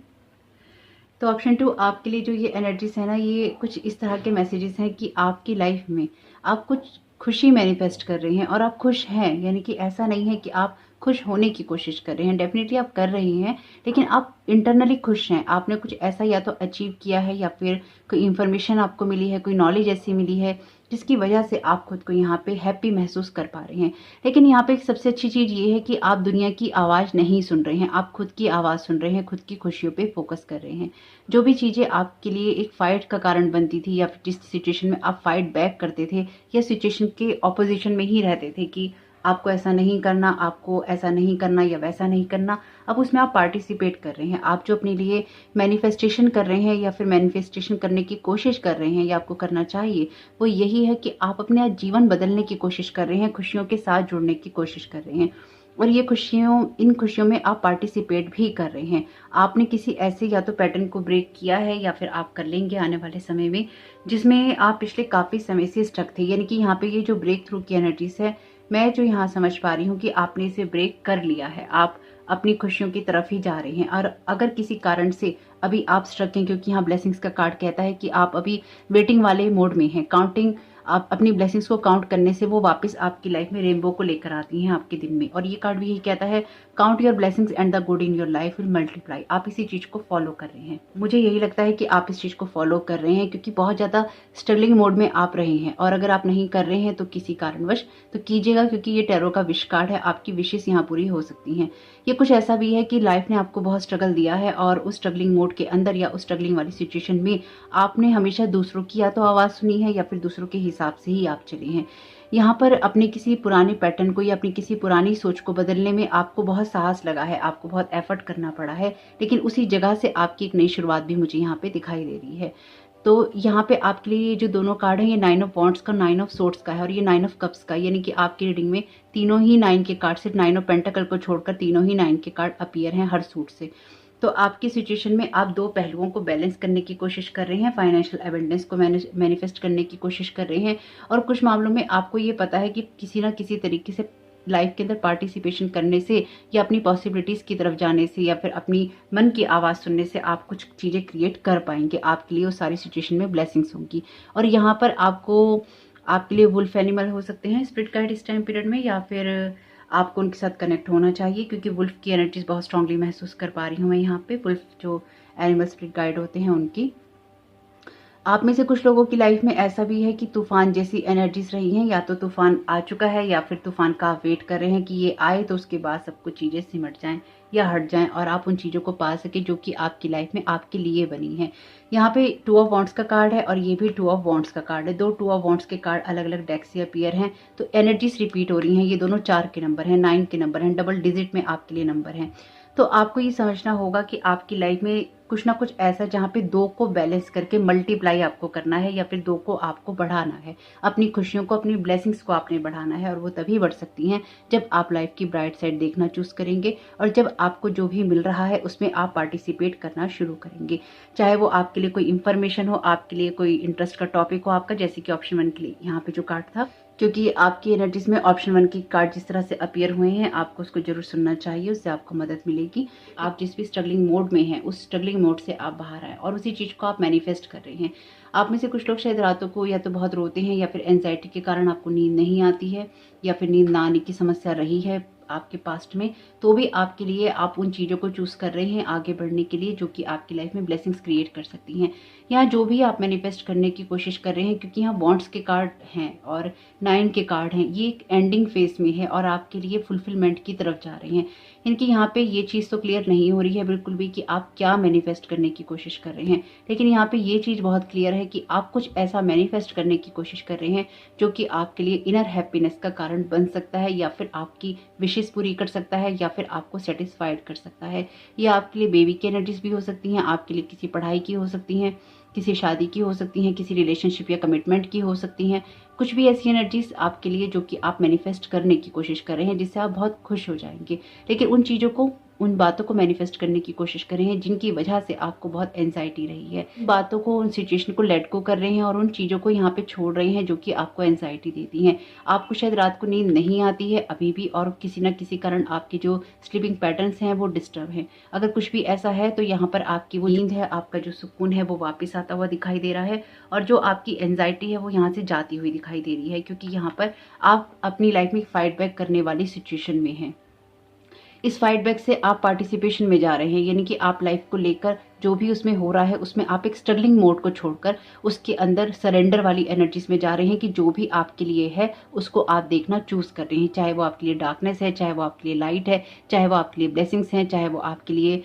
तो ऑप्शन 2 आपके लिए जो ये एनर्जीज है ना, ये कुछ इस तरह के मैसेजेस हैं कि आपकी लाइफ में आप कुछ खुशी मैनिफेस्ट कर रहे हैं और आप खुश हैं, यानी कि ऐसा नहीं है कि आप खुश होने की कोशिश कर रहे हैं, डेफिनेटली आप कर रहे हैं, लेकिन आप इंटरनली खुश हैं। आपने कुछ ऐसा या तो अचीव किया है या फिर कोई इन्फॉर्मेशन आपको मिली है, कोई नॉलेज ऐसी मिली है जिसकी वजह से आप खुद को यहाँ पे हैप्पी महसूस कर पा रहे हैं। लेकिन यहाँ पे एक सबसे अच्छी चीज़ ये है कि आप दुनिया की आवाज़ नहीं सुन रहे हैं, आप खुद की आवाज़ सुन रहे हैं, खुद की खुशियों पे फोकस कर रहे हैं। जो भी चीज़ें आपके लिए एक फाइट का कारण बनती थी या फिर जिस सिचुएशन में आप फाइट बैक करते थे या सिचुएशन के ऑपोजिशन में ही रहते थे कि आपको ऐसा नहीं करना, आपको ऐसा नहीं करना या वैसा नहीं करना। अब उसमें आप पार्टिसिपेट कर रहे हैं। आप जो अपने लिए मैनिफेस्टेशन कर रहे हैं या फिर मैनिफेस्टेशन करने की कोशिश कर रहे हैं या आपको करना चाहिए, वो यही है कि आप अपने जीवन बदलने की कोशिश कर रहे हैं, खुशियों के साथ जुड़ने की कोशिश कर रहे हैं। और ये इन खुशियों में आप पार्टिसिपेट भी कर रहे हैं। आपने किसी ऐसे या तो पैटर्न को ब्रेक किया है या फिर आप कर लेंगे आने वाले समय में, जिसमें आप पिछले काफ़ी समय से स्टक थे। यानी कि यहाँ पे ये जो ब्रेक थ्रू की एनर्जीज है, मैं जो यहाँ समझ पा रही हूँ कि आपने इसे ब्रेक कर लिया है। आप अपनी खुशियों की तरफ ही जा रहे हैं। और अगर किसी कारण से अभी आप स्ट्रक हैं, क्योंकि यहाँ ब्लेसिंग्स का कार्ड कहता है कि आप अभी वेटिंग वाले मोड में हैं, काउंटिंग, आप अपनी ब्लेसिंग्स को काउंट करने से वो वापस आपकी लाइफ में रेनबो को लेकर आती हैं आपके दिन में। और ये कार्ड भी यही कहता है, count your blessings and the good in your life will multiply. आप इसी चीज को फॉलो कर रहे हैं। मुझे यही लगता है कि आप इस चीज को फॉलो कर रहे हैं, क्योंकि बहुत ज्यादा स्ट्रगलिंग मोड में आप रहे हैं। और अगर आप नहीं कर रहे हैं तो किसी कारणवश तो कीजिएगा, क्योंकि ये टैरो का विश कार्ड है। आपकी विशेष यहाँ पूरी हो सकती हैं। ये कुछ ऐसा भी है कि लाइफ ने आपको बहुत स्ट्रगल दिया है, और उस स्ट्रगलिंग मोड के अंदर या उस स्ट्रगलिंग वाली सिचुएशन में आपने हमेशा दूसरों की या तो आवाज़ सुनी है या फिर दूसरों के हिसाब से ही आप चले हैं। यहाँ पर अपने किसी पुराने पैटर्न को या अपनी किसी पुरानी सोच को बदलने में आपको बहुत साहस लगा है, आपको बहुत एफर्ट करना पड़ा है, लेकिन उसी जगह से आपकी एक नई शुरुआत भी मुझे यहाँ पे दिखाई दे रही है। तो यहाँ पे आपके लिए ये जो दोनों कार्ड हैं, ये 9 ऑफ वॉन्ड्स का, 9 ऑफ सोर्ड्स का है और ये 9 ऑफ कप्स का। यानी कि आपकी रीडिंग में तीनों ही 9 के कार्ड, सिर्फ 9 ऑफ पेंटाकल को छोड़कर तीनों ही 9 के कार्ड अपीयर हैं हर सूट से। तो आपकी सिचुएशन में आप दो पहलुओं को बैलेंस करने की कोशिश कर रहे हैं, फाइनेंशियल एबंडेंस को मैनिफेस्ट करने की कोशिश कर रहे हैं। और कुछ मामलों में आपको ये पता है कि किसी ना किसी तरीके से लाइफ के अंदर पार्टिसिपेशन करने से या अपनी पॉसिबिलिटीज़ की तरफ जाने से या फिर अपनी मन की आवाज़ सुनने से आप कुछ चीज़ें क्रिएट कर पाएंगे। आपके लिए वो सारी सिचुएशन में ब्लेसिंग्स होंगी। और यहाँ पर आपके लिए वुल्फ एनिमल हो सकते हैं स्पिरिट गाइड इस टाइम पीरियड में, या फिर आपको उनके साथ कनेक्ट होना चाहिए, क्योंकि वुल्फ की एनर्जीज बहुत स्ट्रांगली महसूस कर पा रही हूँ मैं यहाँ पे। वुल्फ जो एनिमल स्पिरिट गाइड होते हैं उनकी। आप में से कुछ लोगों की लाइफ में ऐसा भी है कि तूफान जैसी एनर्जीज रही हैं, या तो तूफान आ चुका है या फिर तूफान का आप वेट कर रहे हैं कि ये आए तो उसके बाद सब कुछ चीज़ें सिमट जाएं या हट जाएं और आप उन चीज़ों को पा सके जो कि आपकी लाइफ में आपके लिए बनी है। यहाँ पे 2 ऑफ वॉन्ड्स का कार्ड है और ये भी 2 ऑफ वॉन्ड्स का कार्ड है। दो 2 ऑफ वॉन्ड्स के कार्ड अलग अलग डेक से अपीयर हैं, तो एनर्जीज रिपीट हो रही हैं। ये दोनों 4 के नंबर हैं, 9 के नंबर हैं, डबल डिजिट में आपके लिए नंबर हैं। तो आपको ये समझना होगा कि आपकी लाइफ में कुछ ना कुछ ऐसा जहाँ पे 2 को बैलेंस करके मल्टीप्लाई आपको करना है, या फिर 2 को आपको बढ़ाना है। अपनी खुशियों को, अपनी ब्लेसिंग्स को आपने बढ़ाना है, और वो तभी बढ़ सकती हैं जब आप लाइफ की ब्राइट साइड देखना चूज करेंगे और जब आपको जो भी मिल रहा है उसमें आप पार्टिसिपेट करना शुरू करेंगे। चाहे वो आपके लिए कोई इन्फॉर्मेशन हो, आपके लिए कोई इंटरेस्ट का टॉपिक हो आपका, जैसे कि ऑप्शन 1 के लिए यहाँ पे जो कार्ड था, क्योंकि आपकी एनर्जीज में ऑप्शन 1 की कार्ड जिस तरह से अपीयर हुए हैं, आपको उसको जरूर सुनना चाहिए, उससे आपको मदद मिलेगी। आप जिस भी स्ट्रगलिंग मोड में हैं, उस स्ट्रगलिंग मोड से आप बाहर आए और उसी चीज़ को आप मैनिफेस्ट कर रहे हैं। आप में से कुछ लोग शायद रातों को या तो बहुत रोते हैं, या फिर एंजाइटी के कारण आपको नींद नहीं आती है, या फिर नींद ना आने की समस्या रही है आपके पास्ट में, तो भी आपके लिए आप उन चीज़ों को चूज़ कर रहे हैं आगे बढ़ने के लिए, जो कि आपकी लाइफ में ब्लेसिंग्स क्रिएट कर सकती हैं। यहाँ जो भी आप मैनिफेस्ट करने की कोशिश कर रहे हैं, क्योंकि यहाँ बॉन्ड्स के कार्ड हैं और 9 के कार्ड हैं, ये एक एंडिंग फेज में है और आपके लिए फुलफिलमेंट की तरफ जा रहे हैं। इनकी यहाँ पे ये चीज़ तो क्लियर नहीं हो रही है बिल्कुल भी कि आप क्या मैनिफेस्ट करने की कोशिश कर रहे हैं, लेकिन यहाँ पे ये चीज़ बहुत क्लियर है कि आप कुछ ऐसा मैनिफेस्ट करने की कोशिश कर रहे हैं जो कि आपके लिए इनर हैप्पीनेस का कारण बन सकता है, या फिर आपकी विशेष पूरी कर सकता है, या फिर आपको सेटिस्फाइड कर सकता है। ये आपके लिए बेबी की एनर्जीज भी हो सकती हैं, आपके लिए किसी पढ़ाई की हो सकती हैं, किसी शादी की हो सकती हैं, किसी रिलेशनशिप या कमिटमेंट की हो सकती हैं। कुछ भी ऐसी एनर्जीज आपके लिए जो कि आप मैनिफेस्ट करने की कोशिश कर रहे हैं, जिससे आप बहुत खुश हो जाएंगे, लेकिन उन चीज़ों को, उन बातों को मैनिफेस्ट करने की कोशिश कर रहे हैं जिनकी वजह से आपको बहुत एंजाइटी रही है। उन बातों को, उन सिचुएशन को लेट गो कर रहे हैं और उन चीज़ों को यहाँ पे छोड़ रहे हैं जो कि आपको एंजाइटी देती हैं। आपको शायद रात को नींद नहीं आती है अभी भी, और किसी न किसी कारण आपके जो स्लीपिंग पैटर्न्स हैं वो डिस्टर्ब हैं। अगर कुछ भी ऐसा है तो यहाँ पर आपकी वो नींद है, आपका जो सुकून है वो वापस आता हुआ दिखाई दे रहा है, और जो आपकी एंजाइटी है वो यहाँ से जाती हुई दिखाई दे रही है, क्योंकि यहाँ पर आप अपनी लाइफ में फाइट बैक करने वाली सिचुएशन में हैं। इस फाइट बैक से आप पार्टिसिपेशन में जा रहे हैं, यानी कि आप लाइफ को लेकर जो भी उसमें हो रहा है उसमें आप एक स्ट्रगलिंग मोड को छोड़कर उसके अंदर सरेंडर वाली एनर्जीज में जा रहे हैं, कि जो भी आपके लिए है उसको आप देखना चूज कर रहे हैं। चाहे वो आपके लिए डार्कनेस है, चाहे वो आपके लिए लाइट है, चाहे वो आपके लिए ब्लेसिंग्स हैं, चाहे वो आपके लिए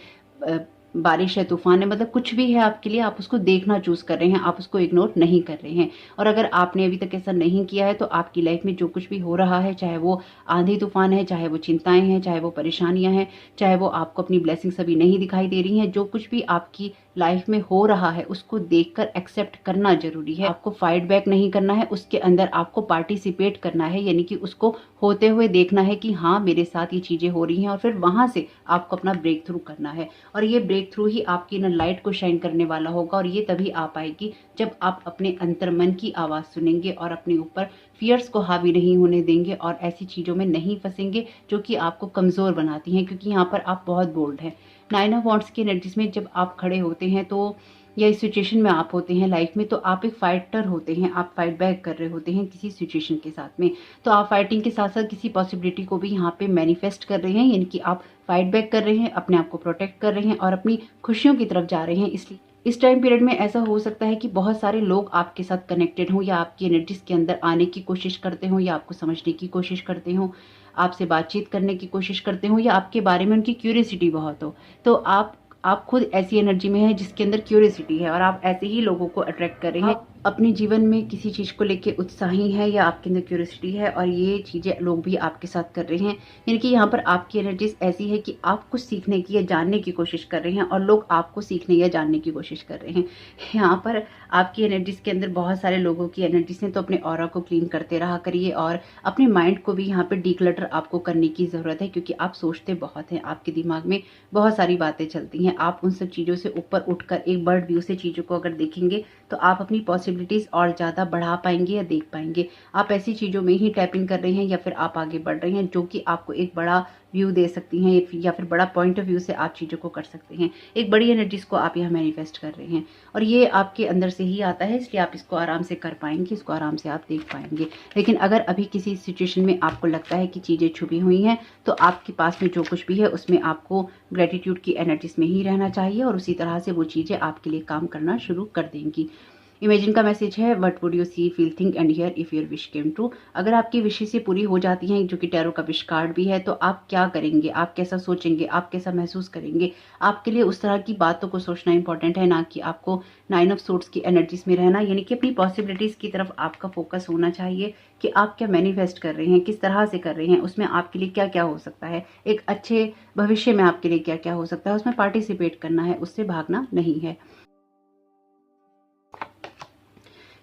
बारिश है, तूफान है, मतलब कुछ भी है आपके लिए, आप उसको देखना चूज कर रहे हैं, आप उसको इग्नोर नहीं कर रहे हैं। और अगर आपने अभी तक ऐसा नहीं किया है तो आपकी लाइफ में जो कुछ भी हो रहा है, चाहे वो आंधी तूफान है, चाहे वो चिंताएं हैं, चाहे वो परेशानियां हैं, चाहे वो आपको अपनी ब्लेसिंग्स अभी नहीं दिखाई दे रही हैं, जो कुछ भी आपकी लाइफ में हो रहा है उसको देखकर एक्सेप्ट करना जरूरी है। आपको फाइट बैक नहीं करना है, उसके अंदर आपको पार्टिसिपेट करना है, यानी कि उसको होते हुए देखना है कि हाँ मेरे साथ ये चीजें हो रही हैं, और फिर वहां से आपको अपना ब्रेक थ्रू करना है। और ये ब्रेक थ्रू ही आपकी इनर लाइट को शाइन करने वाला होगा, और ये तभी आ पाएगी जब आप अपने अंतर मन की आवाज सुनेंगे और अपने ऊपर फियर्स को हावी नहीं होने देंगे और ऐसी चीजों में नहीं फंसेंगे जो कि आपको कमजोर बनाती हैं, क्योंकि यहाँ पर आप बहुत बोल्ड हैं। 9 ऑफ वॉन्ड्स की एनर्जीज में जब आप खड़े होते हैं तो या इस सिचुएशन में आप होते हैं लाइफ में, तो आप एक फाइटर होते हैं, आप फाइट बैक कर रहे होते हैं किसी सिचुएशन के साथ में। तो आप फाइटिंग के साथ साथ किसी पॉसिबिलिटी को भी यहाँ पे मैनिफेस्ट कर रहे हैं, यानी कि आप फाइट बैक कर रहे हैं, अपने आप को प्रोटेक्ट कर रहे हैं और अपनी खुशियों की तरफ जा रहे हैं। इसलिए इस टाइम पीरियड में ऐसा हो सकता है कि बहुत सारे लोग आपके साथ कनेक्टेड हों, या आपकी एनर्जीज के अंदर आने की कोशिश करते हों, या आपको समझने की कोशिश करते हों, आपसे बातचीत करने की कोशिश करते हों, या आपके बारे में उनकी क्यूरियोसिटी बहुत हो। तो आप खुद ऐसी एनर्जी में है जिसके अंदर क्यूरियोसिटी है, और आप ऐसे ही लोगों को अट्रैक्ट कर रहे हैं। अपने जीवन में किसी चीज को लेके उत्साही है, या आपके अंदर क्यूरियोसिटी है, और ये चीजें लोग भी आपके साथ कर रहे हैं। यानी कि यहाँ पर आपकी एनर्जीज ऐसी है कि आप कुछ सीखने की या जानने की कोशिश कर रहे हैं, और लोग आपको सीखने या जानने की कोशिश कर रहे हैं। यहाँ पर आपकी एनर्जीज के अंदर बहुत सारे लोगों की एनर्जीज हैं, तो अपने ऑरा को क्लीन करते रहा करिए, और अपने माइंड को भी यहाँ पर डिक्लटर आपको करने की जरूरत है, क्योंकि आप सोचते बहुत हैं, आपके दिमाग में बहुत सारी बातें चलती हैं। आप उन सब चीजों से ऊपर उठकर एक बर्ड व्यू से चीजों को अगर देखेंगे तो आप अपनी पॉसिबिलिटीज और ज्यादा बढ़ा पाएंगे या देख पाएंगे। आप ऐसी चीजों में ही टैप इन कर रहे हैं, या फिर आप आगे बढ़ रहे हैं जो कि आपको एक बड़ा व्यू दे सकती हैं, या फिर बड़ा पॉइंट ऑफ व्यू से आप चीजों को कर सकते हैं। एक बड़ी एनर्जीज को आप यहाँ मैनिफेस्ट कर रहे हैं, और ये आपके अंदर से ही आता है, इसलिए आप इसको आराम से कर पाएंगे, इसको आराम से आप देख पाएंगे। लेकिन अगर अभी किसी सिचुएशन में आपको लगता है कि चीजें छुपी हुई हैं, तो आपके पास में जो कुछ भी है उसमें आपको ग्रेटिट्यूड की एनर्जीज में ही रहना चाहिए, और उसी तरह से वो चीजें आपके लिए काम करना शुरू कर देंगी। इमेजिन का मैसेज है, what would you see, feel, think and hear if your wish came true. अगर आपकी विशेष से पूरी हो जाती हैं, जो कि टैरो का विश कार्ड भी है, तो आप क्या करेंगे, आप कैसा सोचेंगे, आप कैसा महसूस करेंगे। आपके लिए उस तरह की बातों को सोचना इंपॉर्टेंट है, ना कि आपको 9 ऑफ सोर्ड्स की एनर्जीज में रहना, यानी कि अपनी पॉसिबिलिटीज की तरफ आपका फोकस होना चाहिए कि आप क्या मैनिफेस्ट कर रहे हैं, किस तरह से कर रहे हैं, उसमें आपके लिए क्या क्या हो सकता है, एक अच्छे भविष्य में आपके लिए क्या क्या हो सकता है, उसमें पार्टिसिपेट करना है, उससे भागना नहीं है।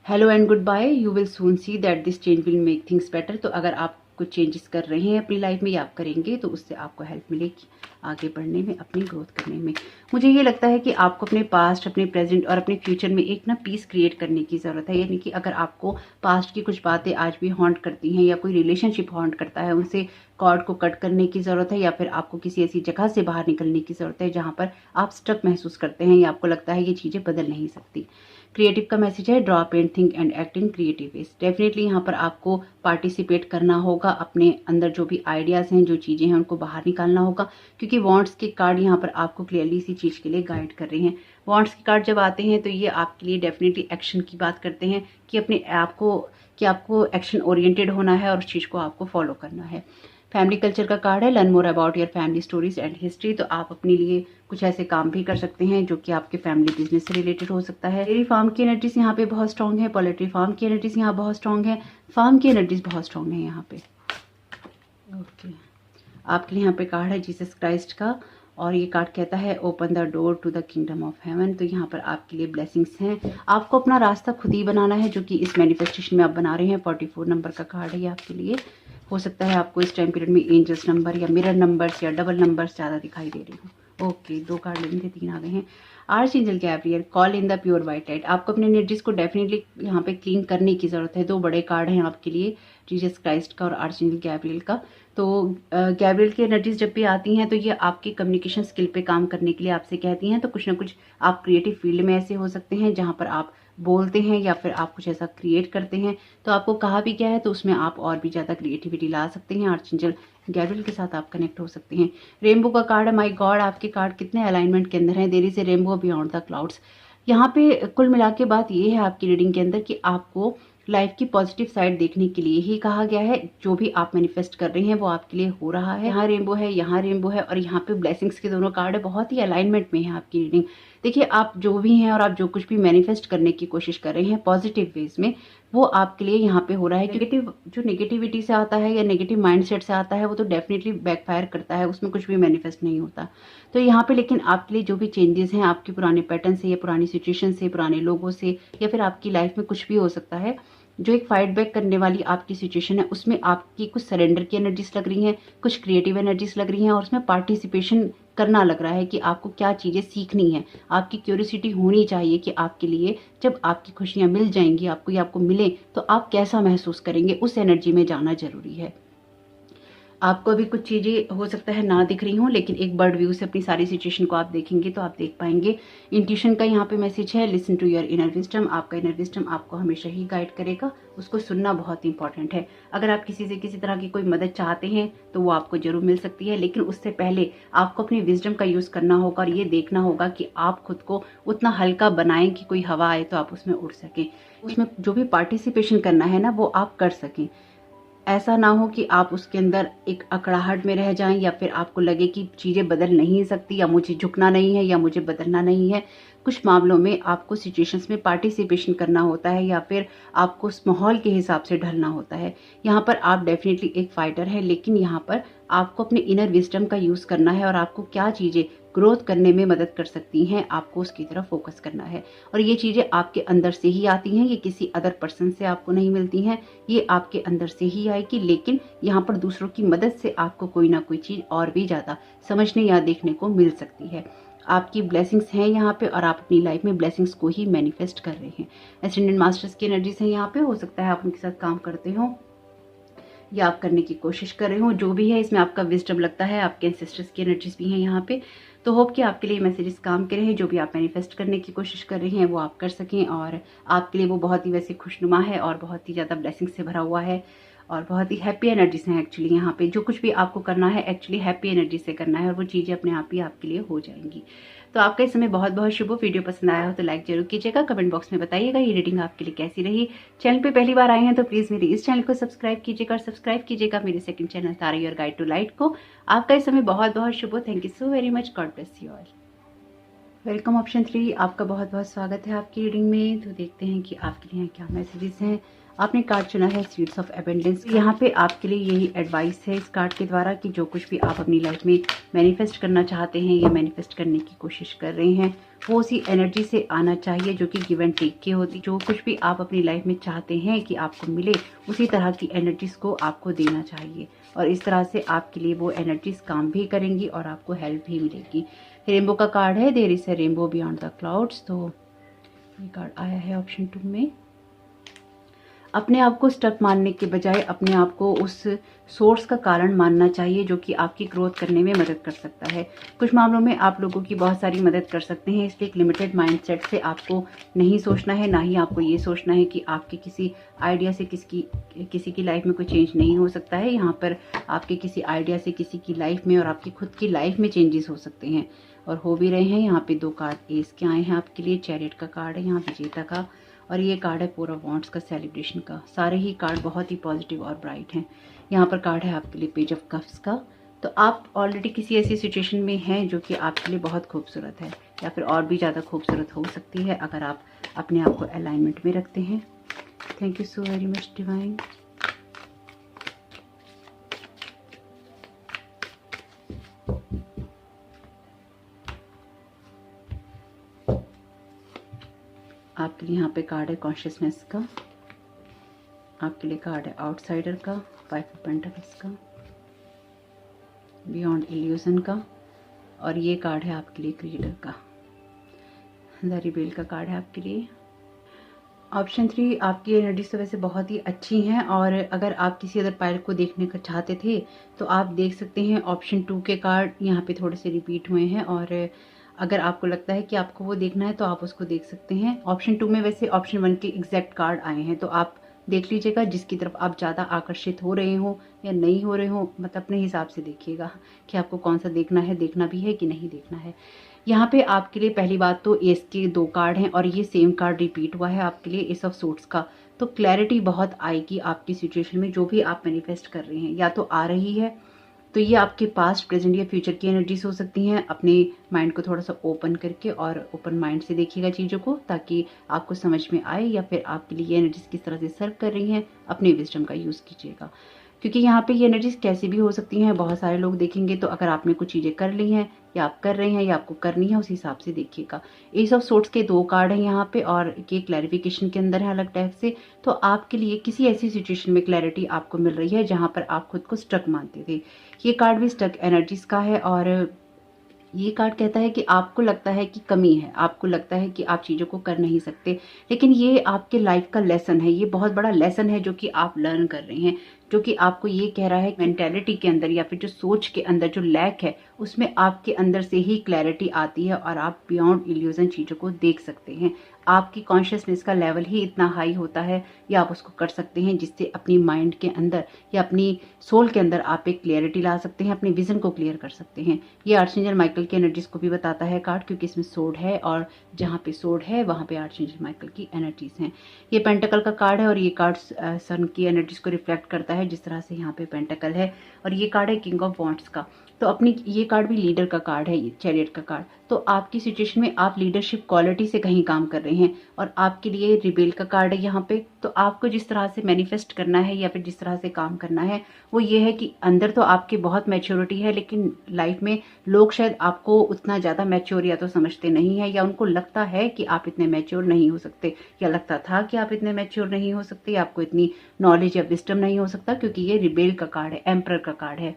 Hello and goodbye, you will soon see that this change will make things better. तो अगर आप कुछ चेंजेस कर रहे हैं अपनी लाइफ में, या आप करेंगे, तो उससे आपको हेल्प मिलेगी आगे बढ़ने में, अपनी ग्रोथ करने में। मुझे ये लगता है कि आपको अपने पास्ट, अपने प्रेजेंट और अपने फ्यूचर में एक ना पीस क्रिएट करने की ज़रूरत है। यानी कि अगर आपको पास्ट की कुछ बातें आज भी हॉन्ट करती हैं, या कोई रिलेशनशिप हॉन्ट करता है, उनसे कॉर्ड को कट करने की ज़रूरत है, या फिर आपको किसी ऐसी जगह से बाहर निकलने की ज़रूरत है जहाँ पर आप स्टक महसूस करते हैं, या आपको लगता है ये चीज़ें बदल नहीं सकती। क्रिएटिव का मैसेज है, draw, paint, think and act in creative ways. Definitely यहाँ पर आपको पार्टिसिपेट करना होगा, अपने अंदर जो भी आइडियाज़ हैं, जो चीज़ें हैं, उनको बाहर निकालना होगा, क्योंकि वॉन्ट्स के कार्ड यहाँ पर आपको क्लियरली इसी चीज़ के लिए गाइड कर रहे हैं। वॉन्ट्स के कार्ड जब आते हैं तो ये आपके लिए डेफिनेटली एक्शन की बात करते हैं, कि अपने आप को, कि आपको एक्शन ओरिएंटेड होना है और उस चीज़ को आपको फॉलो करना है। फैमिली कल्चर का कार्ड है, learn more about your family stories and history. तो आप अपने लिए कुछ ऐसे काम भी कर सकते हैं जो कि आपके फैमिली बिजनेस से रिलेटेड हो सकता है। डेयरी फार्म की एनर्जीज यहाँ पे बहुत स्ट्रांग है, पोल्ट्री फार्म की एनर्जीज यहाँ बहुत स्ट्रांग है, फार्म की एनर्जीज बहुत स्ट्रांग है यहाँ पे। ओके, आपके लिए यहाँ पे कार्ड है जीसस क्राइस्ट का, और ये कार्ड कहता है, open the door to the kingdom of heaven. तो यहाँ पर आपके लिए ब्लेसिंग्स हैं, आपको अपना रास्ता खुद ही बनाना है, जो कि इस मैनिफेस्टेशन में आप बना रहे हैं। 44 नंबर का कार्ड है ये आपके लिए। हो सकता है आपको इस टाइम पीरियड में एंजल्स नंबर या मिरर नंबर्स या डबल नंबर्स ज़्यादा दिखाई दे रही हो। ओके, 2 कार्ड लेने थे, 3 आ गए हैं। Arch angel Gabriel, call in the pure white light. आपको अपने एनर्जीज को डेफिनेटली यहाँ पे क्लीन करने की जरूरत है। 2 बड़े कार्ड हैं आपके लिए, जीसस क्राइस्ट का और आर्च एंजल गैब्रियल का। तो गैब्रियल की एनर्जीज जब भी आती हैं तो ये आपकी कम्युनिकेशन स्किल पे काम करने के लिए आपसे कहती हैं। तो कुछ ना कुछ आप क्रिएटिव फील्ड में ऐसे हो सकते हैं जहाँ पर आप बोलते हैं, या फिर आप कुछ ऐसा क्रिएट करते हैं, तो आपको कहा भी क्या है, तो उसमें आप और भी ज़्यादा क्रिएटिविटी ला सकते हैं। आर्चएंजल गैब्रियल के साथ आप कनेक्ट हो सकते हैं। रेनबो का कार्ड है, माय गॉड, आपके कार्ड कितने अलाइनमेंट के अंदर हैं। There is a rainbow beyond the clouds. यहाँ पे कुल मिला के बात ये है आपकी रीडिंग के अंदर कि आपको लाइफ की पॉजिटिव साइड देखने के लिए ही कहा गया है। जो भी आप मैनिफेस्ट कर रहे हैं वो आपके लिए हो रहा है। यहाँ रेनबो है, यहाँ रेनबो है और यहाँ पे ब्लेसिंग्स के दोनों कार्ड है। बहुत ही अलाइनमेंट में है आपकी रीडिंग। देखिए, आप जो भी हैं और आप जो कुछ भी मैनिफेस्ट करने की कोशिश कर रहे हैं पॉजिटिव वेज में, वो आपके लिए यहाँ पे हो रहा है। नेगेटिव जो नेगेटिविटी से आता है या नेगेटिव माइंडसेट से आता है वो तो डेफिनेटली बैकफायर करता है, उसमें कुछ भी मैनिफेस्ट नहीं होता। तो यहाँ पे लेकिन आपके लिए जो भी चेंजेस हैं आपके पुराने पैटर्न से या पुरानी सिचुएशन से, पुराने लोगों से, या फिर आपकी लाइफ में कुछ भी हो सकता है, जो एक फाइट बैक करने वाली आपकी सिचुएशन है उसमें आपकी कुछ सरेंडर की एनर्जीज लग रही हैं, कुछ क्रिएटिव एनर्जीज लग रही हैं और उसमें पार्टिसिपेशन करना लग रहा है कि आपको क्या चीज़ें सीखनी है। आपकी क्यूरियोसिटी होनी चाहिए कि आपके लिए जब आपकी खुशियाँ मिल जाएंगी आपको या आपको मिले तो आप कैसा महसूस करेंगे, उस एनर्जी में जाना जरूरी है। आपको अभी कुछ चीज़ें हो सकता है ना दिख रही हों, लेकिन एक बर्ड व्यू से अपनी सारी सिचुएशन को आप देखेंगे तो आप देख पाएंगे। इंट्यूशन का यहाँ पे मैसेज है, listen to your inner wisdom. आपका इनर विजडम आपको हमेशा ही गाइड करेगा, उसको सुनना बहुत इंपॉर्टेंट है। अगर आप किसी से किसी तरह की कोई मदद चाहते हैं तो वो आपको जरूर मिल सकती है, लेकिन उससे पहले आपको अपनी विजडम का यूज़ करना होगा और ये देखना होगा कि आप खुद को उतना हल्का बनाएं कि कोई हवा आए तो आप उसमें उड़ सकें। उसमें जो भी पार्टिसिपेशन करना है ना वो आप कर सकें। ऐसा ना हो कि आप उसके अंदर एक अकड़ाहट में रह जाएं या फिर आपको लगे कि चीज़ें बदल नहीं सकती या मुझे झुकना नहीं है या मुझे बदलना नहीं है। कुछ मामलों में आपको सिचुएशंस में पार्टिसिपेशन करना होता है या फिर आपको उस माहौल के हिसाब से ढलना होता है। यहाँ पर आप डेफिनेटली एक फाइटर है, लेकिन यहाँ पर आपको अपने इनर विजडम का यूज़ करना है और आपको क्या चीज़ें ग्रोथ करने में मदद कर सकती हैं आपको उसकी तरफ फोकस करना है। और ये चीज़ें आपके अंदर से ही आती हैं, ये किसी अदर पर्सन से आपको नहीं मिलती हैं, ये आपके अंदर से ही आएगी। लेकिन यहाँ पर दूसरों की मदद से आपको कोई ना कोई चीज़ और भी ज़्यादा समझने या देखने को मिल सकती है। आपकी ब्लेसिंग्स हैं यहाँ पे और आप अपनी लाइफ में ब्लेसिंग्स को ही मैनिफेस्ट कर रहे हैं। एसेंडेंट मास्टर्स की एनर्जीज हैं यहाँ पे, हो सकता है आप उनके साथ काम करते हो या आप करने की कोशिश कर रहे हो। जो भी है इसमें आपका विजडम लगता है, आपके एंसेस्टर्स की एनर्जीज भी हैं यहाँ पे। तो होप कि आपके लिए मैसेजेस काम के रहे, जो भी आप मैनिफेस्ट करने की कोशिश कर रहे हैं वो आप कर सकें और आपके लिए वो बहुत ही वैसे खुशनुमा है और बहुत ही ज़्यादा ब्लेसिंग से भरा हुआ है और बहुत ही हैप्पी एनर्जीज हैं एक्चुअली यहाँ पे। जो कुछ भी आपको करना है एक्चुअली हैप्पी एनर्जी से करना है और वो चीज़ें अपने आप ही आपके लिए हो जाएंगी। तो आपका इस समय बहुत बहुत शुभ हो। वीडियो पसंद आया हो तो लाइक जरूर कीजिएगा, कमेंट बॉक्स में बताइएगा ये रीडिंग आपके लिए कैसी रही। चैनल पे पहली बार आए हैं तो प्लीज़ मेरे इस चैनल को सब्सक्राइब कीजिएगा और सब्सक्राइब कीजिएगा मेरे second channel Tara your guide to light को। आपका इस समय बहुत बहुत शुभ हो। Thank you so very much. God bless you all. Welcome option 3, आपका बहुत बहुत स्वागत है आपकी रीडिंग में। तो देखते हैं कि आपके लिए क्या मैसेजेस हैं। आपने कार्ड चुना है सीड्स ऑफ एबेंडेंस। यहाँ पे आपके लिए यही एडवाइस है इस कार्ड के द्वारा कि जो कुछ भी आप अपनी लाइफ में मैनिफेस्ट करना चाहते हैं या मैनिफेस्ट करने की कोशिश कर रहे हैं वो उसी एनर्जी से आना चाहिए जो कि गिव एंड टेक की होती। जो कुछ भी आप अपनी लाइफ में चाहते हैं कि आपको मिले उसी तरह की एनर्जीज को आपको देना चाहिए और इस तरह से आपके लिए वो एनर्जीज काम भी करेंगी और आपको हेल्प भी मिलेगी। रेनबो का कार्ड है, there is a rainbow beyond the clouds. तो ये कार्ड आया है ऑप्शन 2 में। अपने आप को स्टक मानने के बजाय अपने आप को उस सोर्स का कारण मानना चाहिए जो कि आपकी ग्रोथ करने में मदद कर सकता है। कुछ मामलों में आप लोगों की बहुत सारी मदद कर सकते हैं, इसलिए एक लिमिटेड माइंडसेट से आपको नहीं सोचना है, ना ही आपको ये सोचना है कि आपके किसी आइडिया से किसी की लाइफ में कोई चेंज नहीं हो सकता है। यहाँ पर आपके किसी आइडिया से किसी की लाइफ में और आपकी खुद की लाइफ में चेंजेस हो सकते हैं और हो भी रहे हैं। यहाँ पे 2 कार्ड एस के आए हैं आपके लिए। चैरियट का कार्ड है यहाँ, विजेता का, और ये कार्ड है 4 ऑफ वॉन्ड्स का, सेलिब्रेशन का। सारे ही कार्ड बहुत ही पॉजिटिव और ब्राइट हैं। यहाँ पर कार्ड है आपके लिए पेज ऑफ कप्स का। तो आप ऑलरेडी किसी ऐसी सिचुएशन में हैं जो कि आपके लिए बहुत खूबसूरत है या फिर और भी ज़्यादा खूबसूरत हो सकती है अगर आप अपने आप को अलाइनमेंट में रखते हैं। Thank you so very much divine. आपके लिए यहाँ पे कार्ड है कॉन्शियसनेस का, आपके लिए कार्ड है आउटसाइडर का, 5 ऑफ पेंटिकल्स का, बियॉन्ड इल्यूजन का, और ये कार्ड है आपके लिए क्रिएटर का, द रिबेल का कार्ड है आपके लिए। ऑप्शन 3, आपकी एनर्जीज तो वैसे बहुत ही अच्छी हैं और अगर आप किसी अदर पाइल को देखने का चाहते थे तो आप देख सकते हैं। ऑप्शन 2 के कार्ड यहाँ पे थोड़े से रिपीट हुए हैं और अगर आपको लगता है कि आपको वो देखना है तो आप उसको देख सकते हैं। ऑप्शन 2 में वैसे ऑप्शन 1 के एग्जैक्ट कार्ड आए हैं, तो आप देख लीजिएगा जिसकी तरफ आप ज़्यादा आकर्षित हो रहे हो या नहीं हो रहे हो, मतलब अपने हिसाब से देखिएगा कि आपको कौन सा देखना है, देखना भी है कि नहीं देखना है। यहाँ पे आपके लिए पहली बात तो एस के 2 कार्ड हैं और ये सेम कार्ड रिपीट हुआ है आपके लिए, एस ऑफ सूट्स का। तो क्लैरिटी बहुत आएगी आपकी सिचुएशन में, जो भी आप मैनिफेस्ट कर रहे हैं। या तो आ रही है तो ये आपके पास्ट, प्रेजेंट या फ्यूचर की एनर्जीज हो सकती हैं। अपने माइंड को थोड़ा सा ओपन करके और ओपन माइंड से देखिएगा चीज़ों को, ताकि आपको समझ में आए, या फिर आपके लिए ये एनर्जीज किस तरह से सर्व कर रही हैं, अपने विजडम का यूज़ कीजिएगा। क्योंकि यहाँ पे ये एनर्जीज कैसी भी हो सकती हैं, बहुत सारे लोग देखेंगे। तो अगर आपने कुछ चीज़ें कर ली हैं, या आप कर रहे हैं, या आपको करनी है, उस हिसाब से देखिएगा। एस ऑफ सोर्ड्स के 2 कार्ड हैं यहाँ पे, और ये क्लैरिफिकेशन के अंदर है अलग टाइप से। तो आपके लिए किसी ऐसी सिचुएशन में क्लैरिटी आपको मिल रही है जहाँ पर आप खुद को स्टक मानते थे। ये कार्ड भी स्टक एनर्जीज का है, और ये कार्ड कहता है कि आपको लगता है कि कमी है, आपको लगता है कि आप चीज़ों को कर नहीं सकते, लेकिन ये आपके लाइफ का लेसन है। ये बहुत बड़ा लेसन है जो कि आप लर्न कर रहे हैं, जो कि आपको ये कह रहा है मेंटेलिटी के अंदर या फिर जो सोच के अंदर जो लैक है, उसमें आपके अंदर से ही क्लैरिटी आती है और आप बियॉन्ड इल्यूजन चीज़ों को देख सकते हैं। आपकी कॉन्शियसनेस का लेवल ही इतना हाई होता है, या आप उसको कर सकते हैं, जिससे अपनी माइंड के अंदर या अपनी सोल के अंदर आप एक क्लियरिटी ला सकते हैं, अपने विजन को क्लियर कर सकते हैं। ये आर्चएंजल माइकल की एनर्जीज को भी बताता है कार्ड, क्योंकि इसमें सोड है, और जहाँ पे सोड है वहाँ पे आर्चएंजल माइकल की एनर्जीज हैं। ये पेंटिकल का कार्ड है, और ये कार्ड सन की एनर्जीज को रिफ्लेक्ट करता है, जिस तरह से यहाँ पे पेंटिकल है। और ये कार्ड है किंग ऑफ वॉन्ड्स का। तो अपनी ये कार्ड भी लीडर का कार्ड है, ये चैरियट का कार्ड। तो आपकी सिचुएशन में आप लीडरशिप क्वालिटी से कहीं काम कर रहे हैं, और आपके लिए रिबेल का कार्ड है यहाँ पे। तो आपको जिस तरह से मैनिफेस्ट करना है या फिर जिस तरह से काम करना है, वो ये है कि अंदर तो आपके बहुत मैच्योरिटी है, लेकिन लाइफ में लोग शायद आपको उतना ज़्यादा मैच्योर या तो समझते नहीं है, या उनको लगता है कि आप इतने मैच्योर नहीं हो सकते, या लगता था कि आप इतने मैच्योर नहीं हो सकते, आपको इतनी नॉलेज या विस्डम नहीं हो सकता, क्योंकि ये रिबेल का कार्ड है, एम्परर का कार्ड है।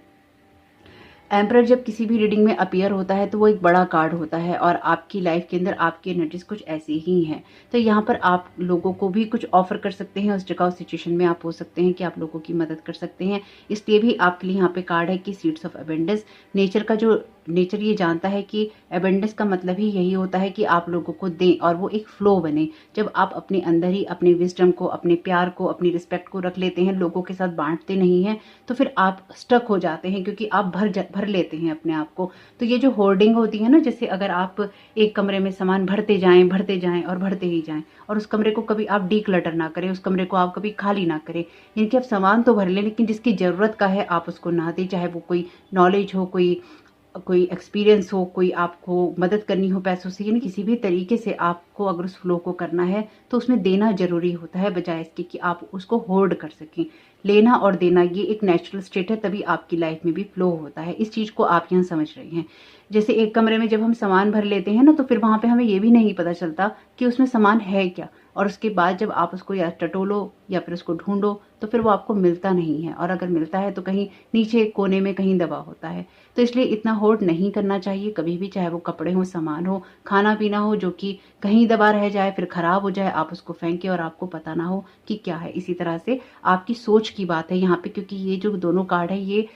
एम्परर जब किसी भी रीडिंग में अपीयर होता है तो वो एक बड़ा कार्ड होता है, और आपकी लाइफ के अंदर आपकी एनर्जीज कुछ ऐसी ही हैं। तो यहाँ पर आप लोगों को भी कुछ ऑफर कर सकते हैं, उस जगह उस सिचुएशन में आप हो सकते हैं कि आप लोगों की मदद कर सकते हैं। इसलिए भी आपके लिए यहाँ पे कार्ड है कि सीड्स ऑफ एबेंडेंस। नेचर का जो नेचर ये जानता है कि एबेंडेंस का मतलब ही यही होता है कि आप लोगों को दें और वो एक फ्लो बने। जब आप अपने अंदर ही अपने विजडम को, अपने प्यार को, अपनी रिस्पेक्ट को रख लेते हैं, लोगों के साथ बांटते नहीं हैं, तो फिर आप स्टक हो जाते हैं, क्योंकि आप भर लेते हैं अपने आप को। तो ये जो होर्डिंग होती है ना, जैसे अगर आप एक कमरे में सामान भरते जाएं और भरते ही जाएं, और उस कमरे को कभी आप डीक्लटर ना करें, उस कमरे को आप कभी खाली ना करें, यानी कि आप सामान तो भर लें, लेकिन जिसकी ज़रूरत का है आप उसको ना दें। चाहे वो कोई नॉलेज हो, कोई एक्सपीरियंस हो, कोई आपको मदद करनी हो पैसों से, यानी किसी भी तरीके से आपको अगर उस फ्लो को करना है तो उसमें देना जरूरी होता है, बजाय इसके कि आप उसको होल्ड कर सकें। लेना और देना ये एक नेचुरल स्टेट है, तभी आपकी लाइफ में भी फ्लो होता है। इस चीज़ को आप यहाँ समझ रहे हैं। जैसे एक कमरे में जब हम सामान भर लेते हैं ना, तो फिर वहाँ पे हमें ये भी नहीं पता चलता कि उसमें सामान है क्या, और उसके बाद जब आप उसको या टटोलो या फिर उसको ढूंढो तो फिर वो आपको मिलता नहीं है, और अगर मिलता है तो कहीं नीचे कोने में कहीं दबा होता है। तो इसलिए इतना होल्ड नहीं करना चाहिए कभी भी, चाहे वो कपड़े हो, सामान हो, खाना पीना हो, जो कि कहीं दबा रह जाए, फिर खराब हो जाए, आप उसको फेंके और आपको पता ना हो कि क्या है। इसी तरह से आपकी सोच की बात है यहाँ पे, क्योंकि ये जो दोनों कार्ड है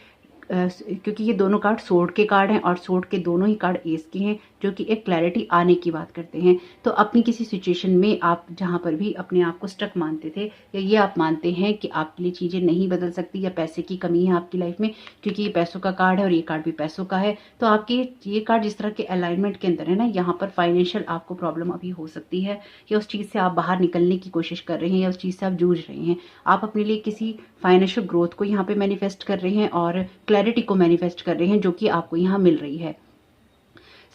क्योंकि ये दोनों कार्ड सोर्ड के कार्ड हैं, और सोर्ड के दोनों ही कार्ड एस के हैं, जो कि एक क्लैरिटी आने की बात करते हैं। तो अपनी किसी सिचुएशन में आप जहाँ पर भी अपने आप को स्टक मानते थे, या ये आप मानते हैं कि आपके लिए चीज़ें नहीं बदल सकती, या पैसे की कमी है आपकी लाइफ में, क्योंकि ये पैसों का कार्ड है और ये कार्ड भी पैसों का है। तो आपके ये कार्ड जिस तरह के अलाइनमेंट के अंदर है ना, यहाँ पर फाइनेंशियल आपको प्रॉब्लम अभी हो सकती है, या उस चीज़ से आप बाहर निकलने की कोशिश कर रहे हैं, या उस चीज़ से आप जूझ रहे हैं। आप अपने लिए किसी फाइनेंशियल ग्रोथ को यहाँ पे मैनिफेस्ट कर रहे हैं, और क्लैरिटी को मैनिफेस्ट कर रहे हैं, जो कि आपको यहाँ मिल रही है।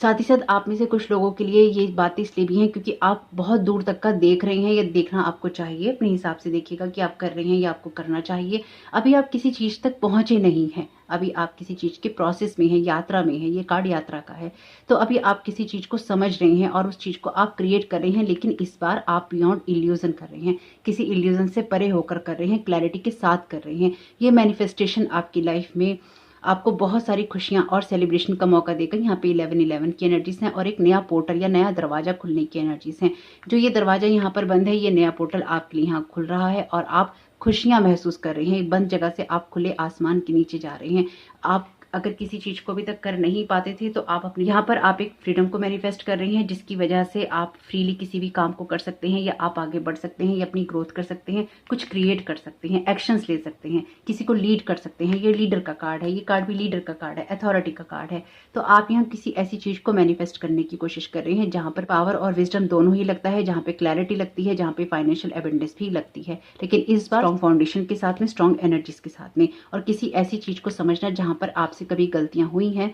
साथ ही साथ आप में से कुछ लोगों के लिए ये बातें इसलिए भी हैं क्योंकि आप बहुत दूर तक का देख रहे हैं, या देखना आपको चाहिए। अपने हिसाब से देखिएगा कि आप कर रहे हैं या आपको करना चाहिए। अभी आप किसी चीज़ तक पहुंचे नहीं हैं, अभी आप किसी चीज़ के प्रोसेस में हैं, यात्रा में हैं। ये कार्ड यात्रा का है। तो अभी आप किसी चीज़ को समझ रहे हैं और उस चीज़ को आप क्रिएट कर रहे हैं, लेकिन इस बार आप बियॉन्ड इल्यूजन कर रहे हैं, किसी इल्यूजन से परे होकर कर रहे हैं, क्लैरिटी के साथ कर रहे हैं। ये मैनिफेस्टेशन आपकी लाइफ में आपको बहुत सारी खुशियां और सेलिब्रेशन का मौका देकर यहाँ पे 11-11 की एनर्जीज हैं, और एक नया पोर्टल या नया दरवाजा खुलने की एनर्जीज हैं। जो ये दरवाजा यहाँ पर बंद है, ये नया पोर्टल आपके लिए यहाँ खुल रहा है, और आप खुशियां महसूस कर रहे हैं। एक बंद जगह से आप खुले आसमान के नीचे जा रहे हैं। आप अगर किसी चीज को अभी तक कर नहीं पाते थे तो आप अपने यहाँ पर आप एक फ्रीडम को मैनिफेस्ट कर रही हैं, जिसकी वजह से आप फ्रीली किसी भी काम को कर सकते हैं, या आप आगे बढ़ सकते हैं, या अपनी ग्रोथ कर सकते हैं, कुछ क्रिएट कर सकते हैं, एक्शंस ले सकते हैं, किसी को लीड कर सकते हैं। ये लीडर का कार्ड है, ये कार्ड भी लीडर का कार्ड है, अथॉरिटी का कार्ड है। तो आप यहाँ किसी ऐसी चीज को मैनिफेस्ट करने की कोशिश कर रहे हैं जहां पर पावर और विजडम दोनों ही लगता है, जहां पे क्लैरिटी लगती है, जहां पे फाइनेंशियल एबंडेंस भी लगती है, लेकिन इस बार स्ट्रॉन्ग फाउंडेशन के साथ में, स्ट्रॉन्ग एनर्जीज के साथ में, और किसी ऐसी चीज को समझना जहां पर आपसे कभी गलतियां हुई हैं,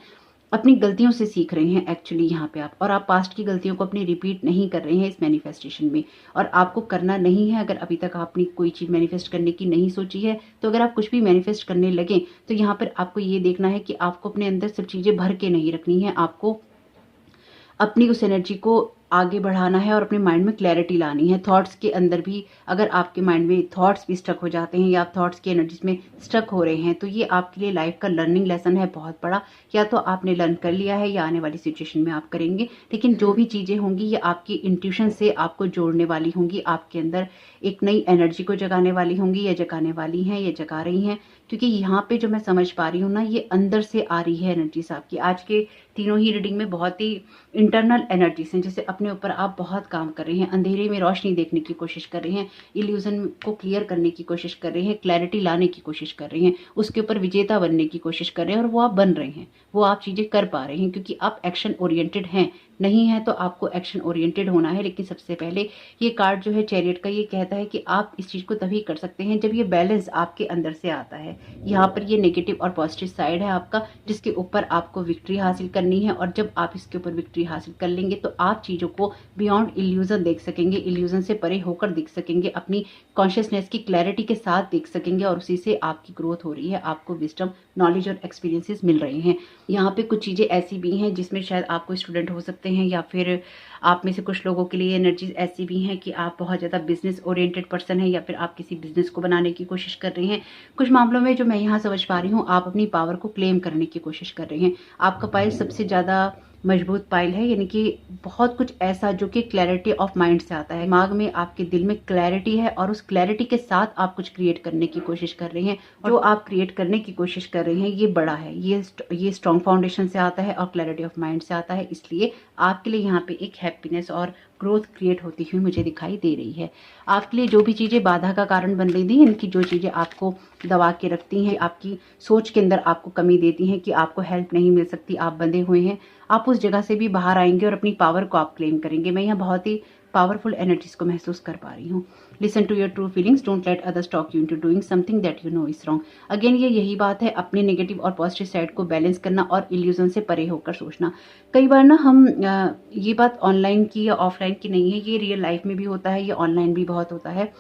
अपनी गलतियों से सीख रहे हैं एक्चुअली यहाँ पे आप, और आप पास्ट की गलतियों को अपनी रिपीट नहीं कर रहे हैं इस मैनिफेस्टेशन में, और आपको करना नहीं है। अगर अभी तक आपने कोई चीज मैनिफेस्ट करने की नहीं सोची है, तो अगर आप कुछ भी मैनिफेस्ट करने लगे तो यहाँ पर आपको ये देखना है कि आपको अपने अंदर सब चीजें भर के नहीं रखनी है, आपको अपनी उस एनर्जी को आगे बढ़ाना है और अपने माइंड में क्लैरिटी लानी है। थॉट्स के अंदर भी अगर आपके माइंड में थॉट्स भी स्टक हो जाते हैं, या आप थॉट्स की एनर्जीज में स्टक हो रहे हैं, तो ये आपके लिए लाइफ का लर्निंग लेसन है बहुत बड़ा। या तो आपने लर्न कर लिया है, या आने वाली सिचुएशन में आप करेंगे, लेकिन जो भी चीजें होंगी ये आपकी इंट्यूशन से आपको जोड़ने वाली होंगी, आपके अंदर एक नई एनर्जी को जगाने वाली होंगी, या जगाने वाली हैं, या जगा रही हैं। क्योंकि यहाँ पे जो मैं समझ पा रही हूँ ना, ये अंदर से आ रही है एनर्जीज आपकी। आज के तीनों ही रीडिंग में बहुत ही इंटरनल एनर्जीज हैं, जैसे अपने ऊपर आप बहुत काम कर रहे हैं, अंधेरे में रोशनी देखने की कोशिश कर रहे हैं, इल्यूजन को क्लियर करने की कोशिश कर रहे हैं, क्लैरिटी लाने की कोशिश कर रहे हैं, उसके ऊपर विजेता बनने की कोशिश कर रहे हैं, और वो आप बन रहे हैं, वो आप चीजें कर पा रहे हैं, क्योंकि आप एक्शन ओरिएंटेड हैं। नहीं है तो आपको एक्शन ओरिएंटेड होना है। लेकिन सबसे पहले ये कार्ड जो है चैरियट का, ये कहता है कि आप इस चीज को तभी कर सकते हैं जब ये बैलेंस आपके अंदर से आता है। यहाँ पर ये नेगेटिव और पॉजिटिव साइड है आपका, जिसके ऊपर आपको विक्ट्री हासिल करनी है, और जब आप इसके ऊपर विक्ट्री हासिल कर लेंगे तो आप चीजों को बियॉन्ड इल्यूजन देख सकेंगे, इल्यूजन से परे होकर देख सकेंगे, अपनी कॉन्शियसनेस की क्लैरिटी के साथ देख सकेंगे, और उसी से आपकी ग्रोथ हो रही है, आपको विजडम, नॉलेज और एक्सपीरियंसेस मिल रहे हैं। यहाँ पे कुछ चीजें ऐसी भी हैं जिसमें शायद आप कोई स्टूडेंट हो सकते हैं, या फिर आप में से कुछ लोगों के लिए एनर्जीज ऐसी भी हैं कि आप बहुत ज़्यादा बिजनेस ओरिएंटेड पर्सन है, या फिर आप किसी बिजनेस को बनाने की कोशिश कर रहे हैं। कुछ मामलों में जो मैं यहाँ समझ पा रही हूँ, आप अपनी पावर को क्लेम करने की कोशिश कर रहे हैं। आपका पाइल सबसे ज़्यादा मजबूत पाइल है, यानी कि बहुत कुछ ऐसा जो कि क्लैरिटी ऑफ माइंड से आता है, दिमाग में, आपके दिल में क्लैरिटी है, और उस क्लैरिटी के साथ आप कुछ क्रिएट करने की कोशिश कर रहे हैं। जो आप क्रिएट करने की कोशिश कर रहे हैं ये बड़ा है, ये स्ट्रॉन्ग फाउंडेशन से आता है और क्लैरिटी ऑफ माइंड से आता है, इसलिए आपके लिए यहाँ पे एक हैप्पीनेस और ग्रोथ क्रिएट होती हुई मुझे दिखाई दे रही है। आपके लिए जो भी चीज़ें बाधा का कारण बन रही थी, इनकी जो चीज़ें आपको दबा के रखती हैं, आपकी सोच के अंदर आपको कमी देती हैं कि आपको हेल्प नहीं मिल सकती, आप बंधे हुए हैं, आप उस जगह से भी बाहर आएंगे और अपनी पावर को आप क्लेम करेंगे। मैं यहाँ बहुत ही पावरफुल एनर्जीज को महसूस कर पा रही हूँ। Listen to your true feelings, don't let others talk you into doing something that you know is wrong. Again ये यही बात है, अपने नेगेटिव और पॉजिटिव साइड को बैलेंस करना और इल्यूजन से परे होकर सोचना। कई बार ना हम ये बात ऑनलाइन की या ऑफलाइन की नहीं है, ये रियल लाइफ में भी होता है, ये ऑनलाइन भी बहुत होता है।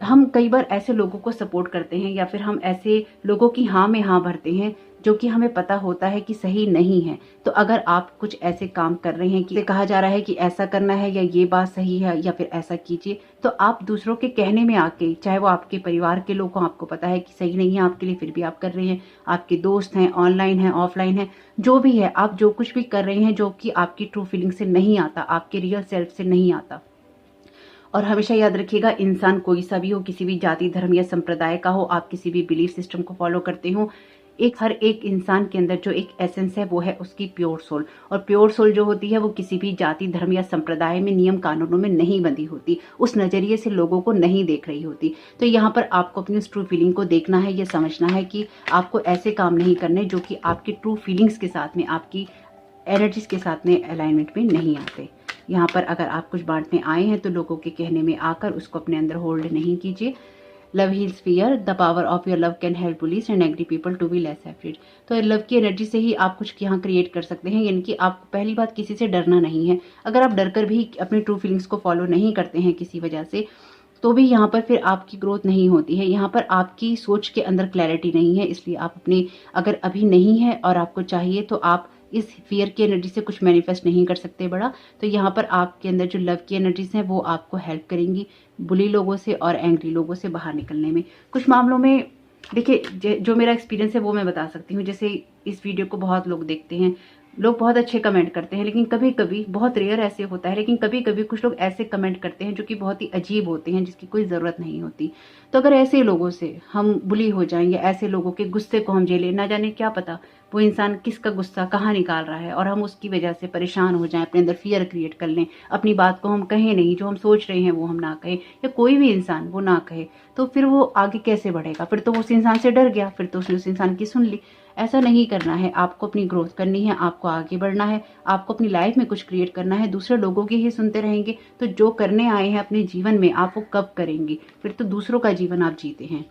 हम कई बार ऐसे लोगों को सपोर्ट करते हैं, या फिर हम ऐसे लोगों की हाँ में हाँ भरते हैं जो कि हमें पता होता है कि सही नहीं है। तो अगर आप कुछ ऐसे काम कर रहे हैं कि कहा जा रहा है कि ऐसा करना है, या ये बात सही है, या फिर ऐसा कीजिए, तो आप दूसरों के कहने में आके, चाहे वो आपके परिवार के लोग हों, आपको पता है कि सही नहीं है आपके लिए, फिर भी आप कर रहे हैं, आपके दोस्त हैं, ऑनलाइन हैं, ऑफलाइन हैं, जो भी है, आप जो कुछ भी कर रहे हैं जो कि आपकी ट्रू फीलिंग से नहीं आता, आपके रियल सेल्फ से नहीं आता। और हमेशा याद रखिएगा, इंसान कोई सा भी हो, किसी भी जाति, धर्म या संप्रदाय का हो, आप किसी भी बिलीफ सिस्टम को फॉलो करते हो, हर एक इंसान के अंदर जो एक एसेंस है वो है उसकी प्योर सोल। और प्योर सोल जो होती है वो किसी भी जाति, धर्म या संप्रदाय में, नियम कानूनों में नहीं बंधी होती, उस नजरिए से लोगों को नहीं देख रही होती। तो यहाँ पर आपको अपनी उस ट्रू फीलिंग को देखना है, ये समझना है कि आपको ऐसे काम नहीं करने जो कि आपकी ट्रू फीलिंग्स के साथ में, आपकी एनर्जीज के साथ में अलाइनमेंट में नहीं आते। यहाँ पर अगर आप कुछ बांटने आए हैं तो लोगों के कहने में आकर उसको अपने अंदर होल्ड नहीं कीजिए। Love heals fear, the power of your love can help police and angry people to be less afraid. तो लव की एनर्जी से ही आप कुछ यहाँ क्रिएट कर सकते हैं, यानी कि आपको पहली बात किसी से डरना नहीं है। अगर आप डरकर भी अपनी ट्रू फीलिंग्स को फॉलो नहीं करते हैं किसी वजह से, तो भी यहाँ पर फिर आपकी ग्रोथ नहीं होती है। यहाँ पर आपकी सोच के अंदर क्लैरिटी नहीं है, इसलिए आप अपने, अगर अभी नहीं है और आपको चाहिए, तो आप इस फियर की एनर्जी से कुछ मैनिफेस्ट नहीं कर सकते बड़ा। तो यहाँ पर आपके अंदर जो लव की एनर्जीज हैं वो आपको हेल्प करेंगी बुली लोगों से और एंग्री लोगों से बाहर निकलने में। कुछ मामलों में देखिए, जो मेरा एक्सपीरियंस है वो मैं बता सकती हूँ। जैसे इस वीडियो को बहुत लोग देखते हैं, लोग बहुत अच्छे कमेंट करते हैं, लेकिन कभी कभी, बहुत रेयर ऐसे होता है, लेकिन कभी कभी कुछ लोग ऐसे कमेंट करते हैं जो कि बहुत ही अजीब होते हैं, जिसकी कोई ज़रूरत नहीं होती। तो अगर ऐसे लोगों से हम बुली हो जाएं, या ऐसे लोगों के गुस्से को हम झेलें, ना जाने क्या पता वो इंसान किसका गुस्सा कहाँ निकाल रहा है और हम उसकी वजह से परेशान हो जाएं, अपने अंदर फियर क्रिएट कर लें, अपनी बात को हम कहें नहीं, जो हम सोच रहे हैं वो हम ना कहें, या कोई भी इंसान वो ना कहे, तो फिर वो आगे कैसे बढ़ेगा? फिर तो वो उस इंसान से डर गया, फिर तो उसने उस इंसान की सुन ली। ऐसा नहीं करना है, आपको अपनी ग्रोथ करनी है, आपको आगे बढ़ना है, आपको अपनी लाइफ में कुछ क्रिएट करना है। दूसरे लोगों की ही सुनते रहेंगे तो जो करने आए हैं अपने जीवन में आप वो कब करेंगे? फिर तो दूसरों का जीवन आप जीते हैं।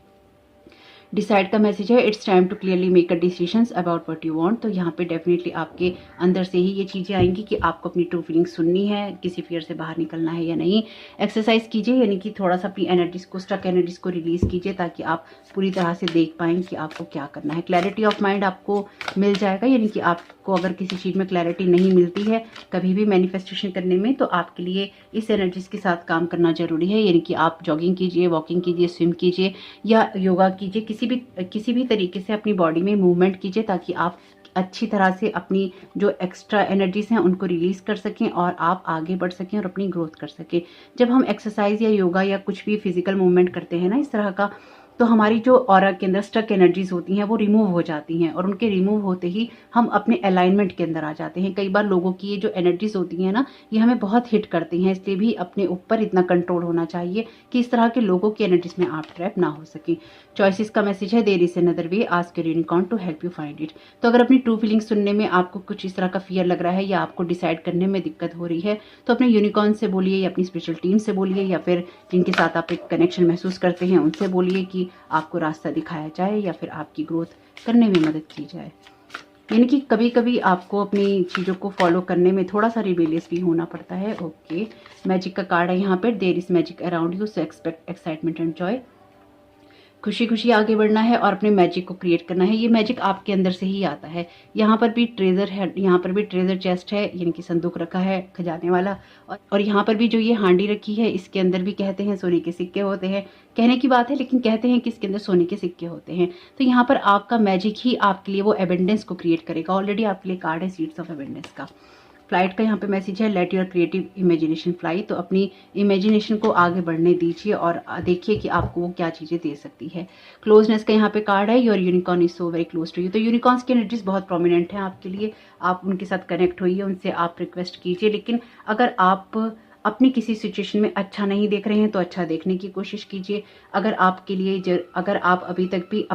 डिसाइड का मैसेज है, it's time to clearly make a decisions about what you want. तो यहाँ पे डेफिनेटली आपके अंदर से ही ये चीज़ें आएंगी कि आपको अपनी ट्रू फीलिंग्स सुननी है, किसी फियर से बाहर निकलना है या नहीं। एक्सरसाइज कीजिए, यानी कि थोड़ा सा अपनी एनर्जीज को, स्टक एनर्जीज को रिलीज कीजिए ताकि आप पूरी तरह से देख पाएँ कि आपको क्या करना है। क्लैरिटी ऑफ माइंड आपको मिल जाएगा, यानी कि आपको अगर किसी चीज़ में क्लैरिटी नहीं मिलती है कभी भी मैनिफेस्टेशन करने में, तो आपके लिए इस एनर्जीज के साथ काम करना जरूरी है। यानी कि आप जॉगिंग कीजिए, वॉकिंग कीजिए, स्विम कीजिए या योगा कीजिए, किसी भी तरीके से अपनी बॉडी में मूवमेंट कीजिए ताकि आप अच्छी तरह से अपनी जो एक्स्ट्रा एनर्जीज हैं उनको रिलीज कर सकें और आप आगे बढ़ सकें और अपनी ग्रोथ कर सकें। जब हम एक्सरसाइज या योगा या कुछ भी फिजिकल मूवमेंट करते हैं ना इस तरह का, तो हमारी जो ऑरा के अंदर स्टक एनर्जीज होती हैं वो रिमूव हो जाती हैं और उनके रिमूव होते ही हम अपने अलाइनमेंट के अंदर आ जाते हैं। कई बार लोगों की ये जो एनर्जीज होती हैं ना, ये हमें बहुत हिट करती हैं, इसलिए भी अपने ऊपर इतना कंट्रोल होना चाहिए कि इस तरह के लोगों की एनर्जीज में आप ट्रैप ना हो सके। चॉइसेस का मैसेज है, there is another way, ask your unicorn to help you find it. तो अगर अपनी ट्रू फीलिंग सुनने में आपको कुछ इस तरह का फियर लग रहा है या आपको डिसाइड करने में दिक्कत हो रही है, तो अपने यूनिकॉर्न से बोलिए या अपनी स्पिरिचुअल टीम से बोलिए या फिर जिनके साथ आप एक कनेक्शन महसूस करते हैं उनसे बोलिए कि आपको रास्ता दिखाया जाए या फिर आपकी ग्रोथ करने में मदद की जाए। यानी कि कभी कभी आपको अपनी चीज़ों को फॉलो करने में थोड़ा सा रिबेलियस भी होना पड़ता है। ओके, मैजिक का कार्ड है यहाँ पे, there is magic around you so expect excitement and joy. खुशी खुशी आगे बढ़ना है और अपने मैजिक को क्रिएट करना है। ये मैजिक आपके अंदर से ही आता है। यहाँ पर भी ट्रेजर है, यहाँ पर भी ट्रेजर चेस्ट है, यानी कि संदूक रखा है खजाने वाला, और यहाँ पर भी जो ये हांडी रखी है इसके अंदर भी कहते हैं सोने के सिक्के होते हैं। कहने की बात है लेकिन कहते हैं कि इसके अंदर सोने के सिक्के होते हैं। तो यहाँ पर आपका मैजिक ही आपके लिए वो एबेंडेंस को क्रिएट करेगा। ऑलरेडी आपके लिए कार्ड है सीड्स ऑफ एबेंडेंस का। फ्लाइट का यहाँ पे मैसेज है, let your creative imagination fly. तो अपनी इमेजिनेशन को आगे बढ़ने दीजिए और देखिए कि आपको वो क्या चीज़ें दे सकती है। क्लोजनेस का यहाँ पे कार्ड है, your unicorn is so very close to you. तो यूनिकॉर्न्स की एनर्जीज बहुत प्रोमिनेंट है आपके लिए, आप उनके साथ कनेक्ट होइए, उनसे आप रिक्वेस्ट कीजिए। लेकिन अगर आप अपनी किसी सिचुएशन में अच्छा नहीं देख रहे हैं तो अच्छा देखने की कोशिश कीजिए। अगर आपके लिए अगर आप अभी तक भी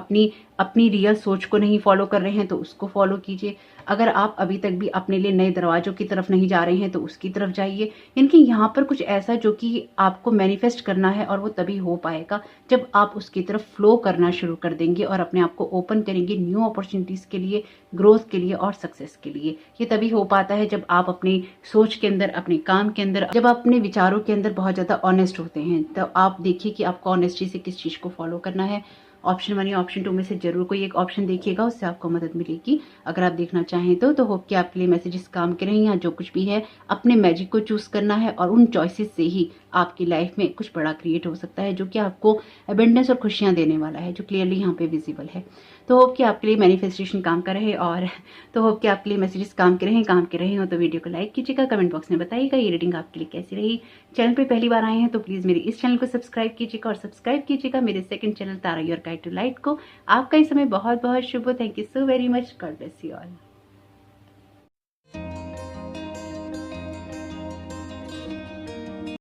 अपनी रियल सोच को नहीं फॉलो कर रहे हैं तो उसको फॉलो कीजिए। अगर आप अभी तक भी अपने लिए नए दरवाजों की तरफ नहीं जा रहे हैं तो उसकी तरफ जाइए। इनकी यहाँ पर कुछ ऐसा जो कि आपको मैनिफेस्ट करना है और वो तभी हो पाएगा जब आप उसकी तरफ फ्लो करना शुरू कर देंगे और अपने आप को ओपन करेंगे न्यू अपॉर्चुनिटीज के लिए, ग्रोथ के लिए और सक्सेस के लिए। ये तभी हो पाता है जब आप अपनी सोच के अंदर, अपने काम के अंदर, जब आप अपने विचारों के अंदर बहुत ज़्यादा ऑनेस्ट होते हैं। तो आप देखिए कि आपको ऑनेस्टी से किस चीज़ को फॉलो करना है। ऑप्शन 1 या ऑप्शन 2 में से जरूर कोई एक ऑप्शन देखिएगा, उससे आपको मदद मिलेगी अगर आप देखना चाहें तो होप कि आपके लिए मैसेजेस काम के रहें। या जो कुछ भी है अपने मैजिक को चूज करना है और उन चॉइसेस से ही आपकी लाइफ में कुछ बड़ा क्रिएट हो सकता है जो कि आपको अबेंडेंस और खुशियां देने वाला है, जो क्लियरली यहाँ पे विजिबल है। तो होप कि आपके लिए मैनिफेस्टेशन काम कर रहे और तो होप कि आपके लिए मैसेजेस काम के रहे हो तो वीडियो को लाइक कीजिएगा, कमेंट बॉक्स में बताइएगा ये रीडिंग आपके लिए कैसी रही। चैनल पे पहली बार आए हैं तो प्लीज मेरे इस चैनल को सब्सक्राइब कीजिएगा और सब्सक्राइब कीजिएगा मेरे second channel Tara your guide to light को। आपका इस समय बहुत बहुत शुभ हो। Thank you so very much. God bless you all.